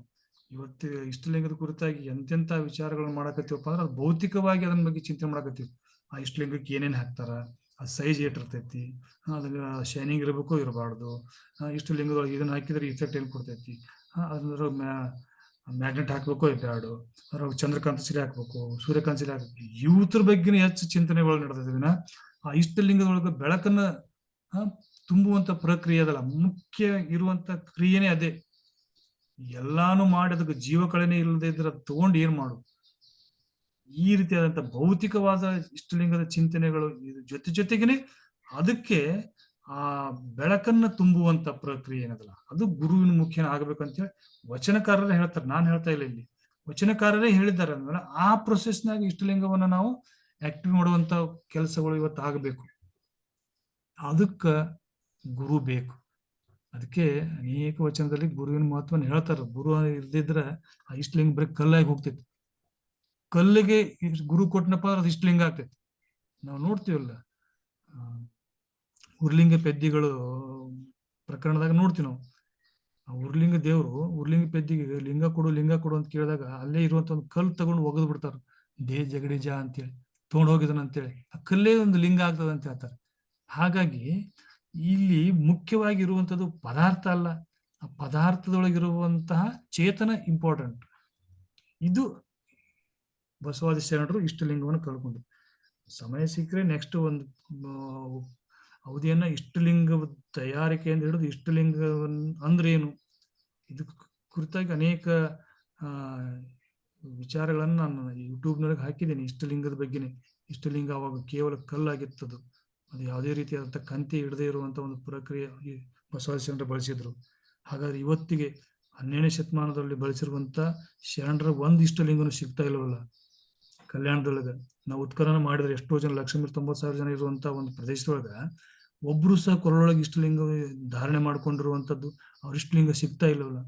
Speaker 1: ಇವತ್ತು ಇಷ್ಟಲಿಂಗದ ಕುರಿತಾಗಿ ಎಂತೆಂತ ವಿಚಾರಗಳನ್ನ ಮಾಡಕತ್ತೀವಪ್ಪ ಅಂದ್ರೆ ಅದು ಭೌತಿಕವಾಗಿ ಅದನ್ನ ಬಗ್ಗೆ ಚಿಂತನೆ ಮಾಡಕತ್ತೀವಿ. ಆ ಇಷ್ಟಲಿಂಗಕ್ಕೆ ಏನೇನ್ ಹಾಕ್ತಾರ, ಆ ಸೈಜ್ ಏಟಿರ್ತೈತಿ, ಅದನ್ನ ಶೈನಿಂಗ್ ಇರಬೇಕು ಇರಬಾರ್ದು, ಇಷ್ಟಲಿಂಗದೊಳಗೆ ಇದನ್ನ ಹಾಕಿದ್ರೆ ಇಫೆಕ್ಟ್ ಏನ್ ಕೊಡ್ತೈತಿ, ಅದ್ರ ಮ್ಯಾಗ್ನೆಟ್ ಹಾಕ್ಬೇಕು ಬ್ಯಾಡು, ಅದ್ರ ಚಂದ್ರಕಾಂತ ಸಿರಿ ಹಾಕ್ಬೇಕು, ಸೂರ್ಯಕಾಂತ ಸಿರಿ ಹಾಕ್ಬೇಕು, ಇವ್ರ ಬಗ್ಗೆನೇ ಹೆಚ್ಚು ಚಿಂತನೆಗಳು ನಡೆದಿದ್ದೀವಿನ ಆ ಇಷ್ಟಲಿಂಗದೊಳಗೆ ಬೆಳಕನ್ನ ತುಂಬುವಂತ ಪ್ರಕ್ರಿಯೆ ಅದಲ್ಲ, ಮುಖ್ಯ ಇರುವಂತ ಕ್ರಿಯೆನೇ ಅದೇ. ಎಲ್ಲಾನು ಮಾಡಿ ಅದಕ್ಕೆ ಜೀವಕಳೆನೇ ಇಲ್ಲದೆ ಇದ್ರೆ ತಗೊಂಡು ಏನ್ ಮಾಡು. ಈ ರೀತಿಯಾದಂತ ಭೌತಿಕವಾದ ಇಷ್ಟಲಿಂಗದ ಚಿಂತನೆಗಳು ಜೊತೆ ಜೊತೆಗೇನೆ ಅದಕ್ಕೆ ಆ ಬೆಳಕನ್ನ ತುಂಬುವಂತ ಪ್ರಕ್ರಿಯೆ ಏನದಲ್ಲ ಅದು ಗುರುವಿನ ಮುಖ್ಯ ಆಗ್ಬೇಕಂತೇಳಿ ವಚನಕಾರರೇ ಹೇಳ್ತಾರೆ. ನಾನು ಹೇಳ್ತಾ ಇಲ್ಲ, ಇಲ್ಲಿ ವಚನಕಾರರೇ ಹೇಳಿದ್ದಾರೆ. ಅಂದ್ರೆ ಆ ಪ್ರೊಸೆಸ್ನಾಗ ಇಷ್ಟಲಿಂಗವನ್ನ ನಾವು ಆಕ್ಟಿವ್ ಮಾಡುವಂತ ಕೆಲಸಗಳು ಇವತ್ತು ಆಗಬೇಕು. ಅದಕ್ಕ ಗುರು ಬೇಕು. ಅದಕ್ಕೆ ಅನೇಕ ವಚನದಲ್ಲಿ ಗುರುವಿನ ಮಹತ್ವನ ಹೇಳ್ತಾರ. ಗುರು ಇರ್ದಿದ್ರೆ ಆ ಇಷ್ಟಲಿಂಗ ಬರೀ ಕಲ್ಲಾಗಿ ಹೋಗ್ತೈತಿ. ಕಲ್ಲಿಗೆ ಗುರು ಕೊಟ್ಟನಪ್ಪ ಅದು ಇಷ್ಟಲಿಂಗ ಆಗ್ತೈತಿ. ನಾವು ನೋಡ್ತೀವಲ್ಲ ಉರ್ಲಿಂಗ ಪೆದ್ದಿಗಳು ಪ್ರಕರಣದಾಗ ನೋಡ್ತೀವಿ ನಾವು. ಆ ಉರ್ಲಿಂಗ ದೇವ್ರು ಉರ್ಲಿಂಗ ಪೆದ್ದಿಗೆ ಲಿಂಗ ಕೊಡು ಅಂತ ಕೇಳಿದಾಗ ಅಲ್ಲೇ ಇರುವಂತ ಒಂದು ಕಲ್ಲು ತಗೊಂಡು ಒಗದ್ ಬಿಡ್ತಾರ. ಜಗಡಿಜ ಅಂತೇಳಿ ತಗೊಂಡು ಹೋಗಿದನ ಅಂತೇಳಿ ಆ ಕಲ್ಲೇ ಒಂದು ಲಿಂಗ ಆಗ್ತದ ಅಂತ ಹೇಳ್ತಾರೆ. ಹಾಗಾಗಿ ಇಲ್ಲಿ ಮುಖ್ಯವಾಗಿ ಇರುವಂತದ್ದು ಪದಾರ್ಥ ಅಲ್ಲ, ಆ ಪದಾರ್ಥದೊಳಗಿರುವಂತಹ ಚೇತನ ಇಂಪಾರ್ಟೆಂಟ್. ಇದು ಬಸವಾದಿ ಶರಣರು ಇಷ್ಟಲಿಂಗವನ್ನು ಕಳ್ಕೊಂಡ್ರು. ಸಮಯ ಸಿಕ್ಕರೆ ನೆಕ್ಸ್ಟ್ ಒಂದು ಅವಧಿಯನ್ನ ಇಷ್ಟಲಿಂಗ ತಯಾರಿಕೆಯಿಂದ ಹಿಡಿದು ಇಷ್ಟಲಿಂಗ ಅಂದ್ರೆ ಏನು ಇದು ಕುರಿತಾಗಿ ಅನೇಕ ವಿಚಾರಗಳನ್ನ ನಾನು ಯೂಟ್ಯೂಬ್ನೊಳಗೆ ಹಾಕಿದ್ದೀನಿ. ಇಷ್ಟಲಿಂಗದ ಬಗ್ಗೆನೇ. ಇಷ್ಟಲಿಂಗ ಅವಾಗ ಕೇವಲ ಕಲ್ಲಾಗಿತ್ತದು, ಅದು ಯಾವುದೇ ರೀತಿಯಾದಂಥ ಕಂತಿ ಹಿಡದೇ ಇರುವಂತ ಒಂದು ಪ್ರಕ್ರಿಯೆ ಈ ಬಸವಾದಿ ಶರಣರು ಬಳಸಿದ್ರು. ಹಾಗಾದ್ರೆ ಇವತ್ತಿಗೆ 12ನೇ ಶತಮಾನದಲ್ಲಿ ಬಳಸಿರುವಂತ ಶರಣರ ಒಂದು ಇಷ್ಟಲಿಂಗನು ಸಿಗ್ತಾ ಇಲ್ಲವಲ್ಲ ಕಲ್ಯಾಣದೊಳಗ. ನಾವು ಉತ್ಖನನ ಮಾಡಿದ್ರೆ ಎಷ್ಟೋ ಜನ 1,90,000 ಜನ ಇರುವಂತ ಒಂದು ಪ್ರದೇಶದೊಳಗ ಒಬ್ರು ಸಹ ಕೊರಳೊಳಗೆ ಇಷ್ಟಲಿಂಗ ಧಾರಣೆ ಮಾಡ್ಕೊಂಡಿರುವಂತದ್ದು ಅವ್ರ ಇಷ್ಟಲಿಂಗ ಸಿಗ್ತಾ ಇಲ್ಲವಲ್ಲ.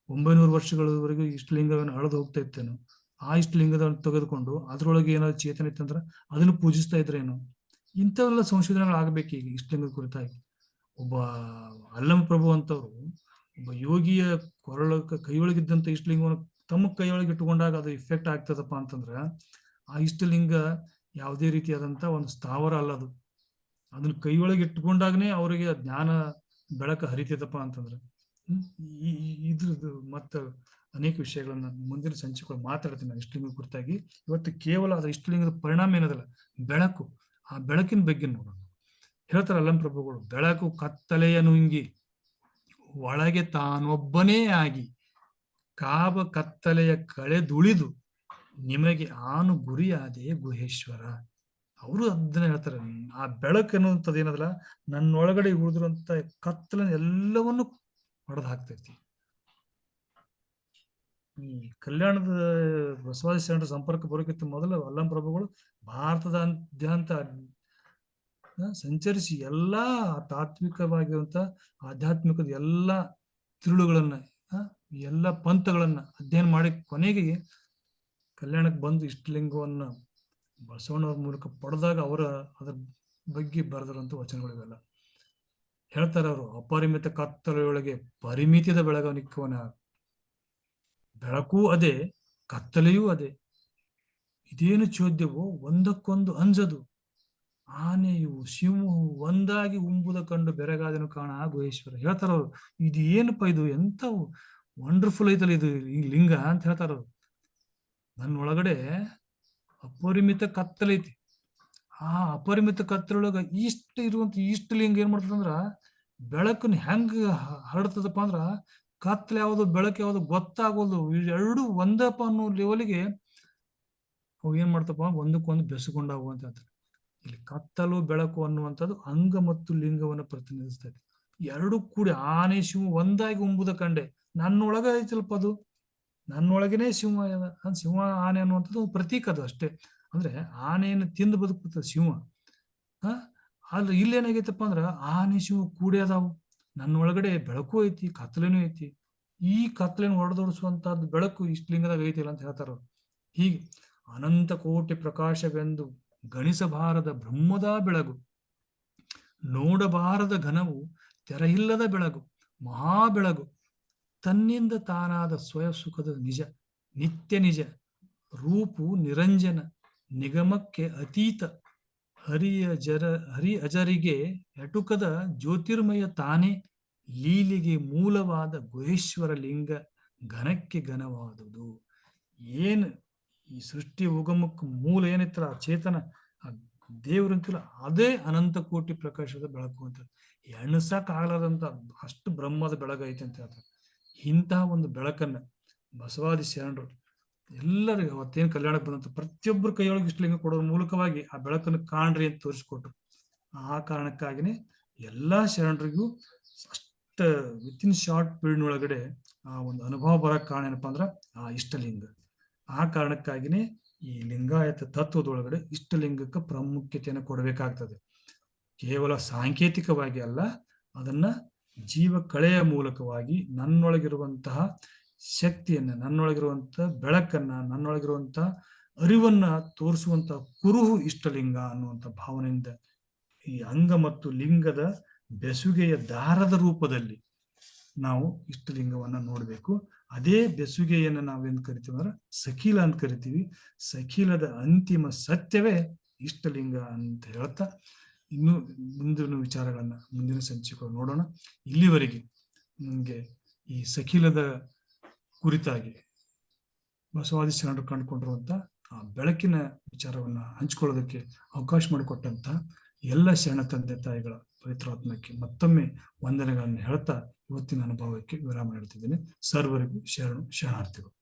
Speaker 1: 900 ವರ್ಷಗಳವರೆಗೂ ಇಷ್ಟಲಿಂಗವನ್ನು ಅಳದು ಹೋಗ್ತಾ ಇತ್ತೇನು. ಆ ಇಷ್ಟಲಿಂಗದ ತೆಗೆದುಕೊಂಡು ಅದ್ರೊಳಗೆ ಏನಾದ್ರು ಚೇತನ ಇತ್ತಂದ್ರೆ ಅದನ್ನು ಪೂಜಿಸ್ತಾ ಇದ್ರೇನು. ಇಂಥವೆಲ್ಲ ಸಂಶೋಧನೆಗಳು ಆಗ್ಬೇಕು ಈಗ ಇಷ್ಟಲಿಂಗದ ಕುರಿತಾಗಿ. ಒಬ್ಬ ಅಲ್ಲಮ ಪ್ರಭು ಅಂತವ್ರು ಒಬ್ಬ ಯೋಗಿಯ ಕೈಯೊಳಗಿದ್ದಂತ ಇಷ್ಟಲಿಂಗವನ್ನು ತಮ್ಮ ಕೈಯೊಳಗೆ ಇಟ್ಟುಕೊಂಡಾಗ ಅದು ಇಫೆಕ್ಟ್ ಆಗ್ತದಪ್ಪ ಅಂತಂದ್ರ ಆ ಇಷ್ಟಲಿಂಗ ಯಾವುದೇ ರೀತಿಯಾದಂತ ಒಂದು ಸ್ಥಾವರ ಅಲ್ಲ ಅದು. ಅದನ್ನ ಕೈಯೊಳಗೆ ಇಟ್ಕೊಂಡಾಗನೇ ಅವರಿಗೆ ಜ್ಞಾನ ಬೆಳಕ ಹರಿತದಪ್ಪ ಅಂತಂದ್ರೆ ಇದ್ರದ್ದು ಮತ್ತ ಅನೇಕ ವಿಷಯಗಳನ್ನ ಮುಂದಿನ ಸಂಚಿಕೆಗಳು ಮಾತಾಡ್ತೀನಿ ನಾನು ಇಷ್ಟಲಿಂಗ ಕುರಿತಾಗಿ. ಇವತ್ತು ಕೇವಲ ಅದ್ರ ಇಷ್ಟಲಿಂಗದ ಪರಿಣಾಮ ಏನದಲ್ಲ ಬೆಳಕು, ಆ ಬೆಳಕಿನ ಬಗ್ಗೆ ನೋಡೋಣ. ಹೇಳ್ತಾರೆ ಅಲ್ಲಂ ಪ್ರಭುಗಳು, ಬೆಳಕು ಕತ್ತಲೆಯ ನುಂಗಿ ಒಳಗೆ ತಾನೊಬ್ಬನೇ ಆಗಿ ಕಾಬ ಕತ್ತಲೆಯ ಕಳೆದುಳಿದು ನಿಮಗೆ ಆನು ಗುರಿಯಾದೆ ಗುಹೇಶ್ವರ. ಅವರು ಅದನ್ನ ಹೇಳ್ತಾರೆ. ಆ ಬೆಳಕು ಅನ್ನುವಂಥದ್ದು ಏನದಲ್ಲ ನನ್ನೊಳಗಡೆ ಉಳಿದಿರುವಂತ ಕತ್ತಲ ಎಲ್ಲವನ್ನು ಹೊಡೆದು ಹಾಕ್ತೈತಿ. ಈ ಕಲ್ಯಾಣದ ಬಸವಾದಿ ಶರಣರ ಸಂಪರ್ಕ ಬರೋಕ್ಕಿಂತ ಮೊದಲು ಅಲ್ಲಂ ಪ್ರಭುಗಳು ಭಾರತದಾದ್ಯಂತ ಸಂಚರಿಸಿ ಎಲ್ಲಾ ತಾತ್ವಿಕವಾಗಿರುವಂತ ಆಧ್ಯಾತ್ಮಿಕದ ಎಲ್ಲಾ ತಿರುಳುಗಳನ್ನ ಎಲ್ಲ ಪಂಥಗಳನ್ನ ಅಧ್ಯಯನ ಮಾಡಿ ಕೊನೆಗೆ ಕಲ್ಯಾಣಕ್ಕೆ ಬಂದು ಇಷ್ಟಲಿಂಗವನ್ನ ಬಸವಣ್ಣವ್ರ ಮೂಲಕ ಪಡೆದಾಗ ಅದರ ಬಗ್ಗೆ ಬರೆದಿರುವಂತ ವಚನಗಳಿವೆಲ್ಲ ಹೇಳ್ತಾರೆ. ಅವರು ಅಪರಿಮಿತ ಕತ್ತಲೆಯೊಳಗೆ ಪರಿಮಿತಿದ ಬೆಳಗನಿಕ್ಕವನ. ಬೆಳಕೂ ಅದೇ, ಕತ್ತಲೆಯೂ ಅದೇ, ಇದೇನು ಚೋದ್ಯವೋ ಒಂದಕ್ಕೊಂದು ಅಂಜದು. ಆನೆಯು ಸಿಂಹವು ಒಂದಾಗಿ ಉಂಬುದ ಕಂಡು ಬೆರಗಾದನು ಕಾಣ ಗುಹೇಶ್ವರ. ಹೇಳ್ತಾರ ಅವ್ರು. ಇದು ಏನಪ್ಪ ಇದು, ಎಂತ ವಂಡರ್ಫುಲ್ ಐತಲ್ಲ ಇದು ಈ ಲಿಂಗ ಅಂತ ಹೇಳ್ತಾರ ಅವ್ರು. ನನ್ನ ಒಳಗಡೆ ಅಪರಿಮಿತ ಕತ್ತಲೈತಿ, ಆ ಅಪರಿಮಿತ ಕತ್ತಲೊಳಗ ಇರುವಂತ ಇಷ್ಟ ಲಿಂಗ ಏನ್ ಮಾಡ್ತದಂದ್ರ ಬೆಳಕನ್ನ ಹೆಂಗ ಹರಡ್ತದಪ್ಪ ಅಂದ್ರ ಕತ್ಲ ಯಾವ್ದು ಬೆಳಕು ಯಾವ್ದು ಗೊತ್ತಾಗೋದು ಎರಡು ಒಂದಪ್ಪ ಅನ್ನೋ ಲೆವೆಲ್ಗೆ ಅವು ಏನ್ ಮಾಡ್ತಪ್ಪ ಒಂದಕ್ಕೊಂದು ಬೆಸಗೊಂಡಾಗುವಂತ ಹೇಳ್ತಾರೆ. ಇಲ್ಲಿ ಕತ್ತಲು ಬೆಳಕು ಅನ್ನುವಂಥದ್ದು ಅಂಗ ಮತ್ತು ಲಿಂಗವನ್ನು ಪ್ರತಿನಿಧಿಸ್ತದೆ. ಎರಡು ಕೂಡಿ ಆನೆ ಶಿವ ಒಂದಾಗಿ ಉಂಬುದ ಕಂಡೆ. ನನ್ನೊಳಗ ಐತಲ್ಪ ಅದು, ನನ್ನೊಳಗೇನೆ ಶಿವ ಸಿಂಹ ಆನೆ ಅನ್ನುವಂಥದ್ದು ಒಂದು ಪ್ರತೀಕ ಅದು ಅಷ್ಟೇ. ಅಂದ್ರೆ ಆನೆಯನ್ನು ತಿಂದು ಬದುಕುತ್ತ ಶಿವ. ಆದ್ರೆ ಇಲ್ಲೇನಾಗೈತಪ್ಪ ಅಂದ್ರ ಆನೆ ಶಿವ ಕೂಡಿ ಅದಾವು. ನನ್ನ ಒಳಗಡೆ ಬೆಳಕು ಐತಿ, ಕತ್ತಲೇನೂ ಐತಿ. ಈ ಕತ್ತಲೆಯನ್ನು ಹೊಡೆದೋಡಿಸುವಂತಹದ್ದು ಬೆಳಕು ಇಷ್ಟಲಿಂಗದಾಗ ಐತಿಲ್ಲ ಅಂತ ಹೇಳ್ತಾರ. ಹೀಗೆ ಅನಂತ ಕೋಟಿ ಪ್ರಕಾಶವೆಂದು ಗಣಿಸಬಾರದ ಬ್ರಹ್ಮದ ಬೆಳಗು, ನೋಡಬಾರದ ಘನವು ತೆರೆಯಿಲ್ಲದ ಬೆಳಗು, ಮಹಾ ಬೆಳಗು, ತನ್ನಿಂದ ತಾನಾದ ಸ್ವಯ ಸುಖದ ನಿಜ, ನಿತ್ಯ ನಿಜ, ರೂಪು ನಿರಂಜನ, ನಿಗಮಕ್ಕೆ ಅತೀತ, ಹರಿ ಅಜರಿಗೆ ಎಟುಕದ ಜ್ಯೋತಿರ್ಮಯ ತಾನೇ, ಲೀಲೆಗೆ ಮೂಲವಾದ ಗುಹೇಶ್ವರ ಲಿಂಗ ಘನಕ್ಕೆ ಘನವಾದುದು. ಏನು ಈ ಸೃಷ್ಟಿ ಉಗಮಕ್ಕೆ ಮೂಲ ಏನಿತ್ರ ಆ ಚೇತನ, ಆ ದೇವ್ರಂತಿಲ್ಲ, ಅದೇ ಅನಂತ ಕೋಟಿ ಪ್ರಕಾಶದ ಬೆಳಕು ಅಂತ ಎಣಸಕ್ ಆಗ್ಲಾದಂತ ಅಷ್ಟು ಬ್ರಹ್ಮದ ಬೆಳಗೈತೆ ಅಂತ ಹೇಳ್ತಾರೆ. ಇಂತಹ ಒಂದು ಬೆಳಕನ್ನ ಬಸವಾದಿ ಶರಣರು ಎಲ್ಲರಿಗೂ ಅವತ್ತೇನು ಕಲ್ಯಾಣಕ್ಕೆ ಬಂದಂತ ಪ್ರತಿಯೊಬ್ಬರು ಕೈಯೊಳಗೆ ಇಷ್ಟಲಿಂಗ ಕೊಡೋದ್ರ ಮೂಲಕವಾಗಿ ಆ ಬೆಳಕನ್ನು ಕಾಣ್ರಿ ಅಂತ ತೋರಿಸ್ಕೊಟ್ರು. ಆ ಕಾರಣಕ್ಕಾಗಿನೇ ಎಲ್ಲಾ ಶರಣರಿಗೂ ಅಷ್ಟ ವಿತಿನ್ ಶಾರ್ಟ್ ಪೀರಿಯಡ್ ಒಳಗಡೆ ಆ ಒಂದು ಅನುಭವ ಬರಕ್ ಕಾರಣ ಏನಪ್ಪಾ ಅಂದ್ರ ಆ ಇಷ್ಟಲಿಂಗ. ಆ ಕಾರಣಕ್ಕಾಗಿನೇ ಈ ಲಿಂಗಾಯತ ತತ್ವದೊಳಗಡೆ ಇಷ್ಟಲಿಂಗಕ್ಕೆ ಪ್ರಾಮುಖ್ಯತೆಯನ್ನು ಕೊಡಬೇಕಾಗ್ತದೆ. ಕೇವಲ ಸಾಂಕೇತಿಕವಾಗಿ ಅಲ್ಲ, ಅದನ್ನ ಜೀವ ಕಳೆಯ ಮೂಲಕವಾಗಿ ನನ್ನೊಳಗಿರುವಂತಹ ಶಕ್ತಿಯನ್ನ, ನನ್ನೊಳಗಿರುವಂತಹ ಬೆಳಕನ್ನ, ನನ್ನೊಳಗಿರುವಂತಹ ಅರಿವನ್ನ ತೋರಿಸುವಂತಹ ಕುರುಹು ಇಷ್ಟಲಿಂಗ ಅನ್ನುವಂಥ ಭಾವನೆಯಿಂದ ಈ ಅಂಗ ಮತ್ತು ಲಿಂಗದ ಬೆಸುಗೆಯ ದಾರದ ರೂಪದಲ್ಲಿ ನಾವು ಇಷ್ಟಲಿಂಗವನ್ನ ನೋಡ್ಬೇಕು. ಅದೇ ಬೆಸುಗೆಯನ್ನು ನಾವೇನ್ ಕರಿತೀವಿ ಅಂದ್ರೆ ಸಖೀಲ ಅಂತ ಕರಿತೀವಿ. ಸಖೀಲದ ಅಂತಿಮ ಸತ್ಯವೇ ಇಷ್ಟಲಿಂಗ ಅಂತ ಹೇಳ್ತಾ ಇನ್ನು ಮುಂದಿನ ವಿಚಾರಗಳನ್ನ ಮುಂದಿನ ಸಂಚಿಕೆಗಳು ನೋಡೋಣ. ಇಲ್ಲಿವರೆಗೆ ನಿಮ್ಗೆ ಈ ಸಖೀಲದ ಕುರಿತಾಗಿ ಬಸವಾದಿ ಶರಣರು ಕಂಡುಕೊಂಡಿರುವಂತ ಆ ಬೆಳಕಿನ ವಿಚಾರವನ್ನ ಹಂಚಿಕೊಳ್ಳೋದಕ್ಕೆ ಅವಕಾಶ ಮಾಡಿಕೊಟ್ಟಂತ ಎಲ್ಲ ಶರಣ ತಂದೆ ತಾಯಿಗಳ ಪವಿತ್ರಾತ್ಮಕ್ಕೆ ಮತ್ತೊಮ್ಮೆ ವಂದನೆಗಳನ್ನು ಹೇಳ್ತಾ ಇವತ್ತಿನ ಅನುಭವಕ್ಕೆ ವಿರಾಮ ನೀಡ್ತಿದ್ದೇನೆ. ಸರ್ವರಿಗೂ ಶರಣಾರ್ಥಿಗಳು.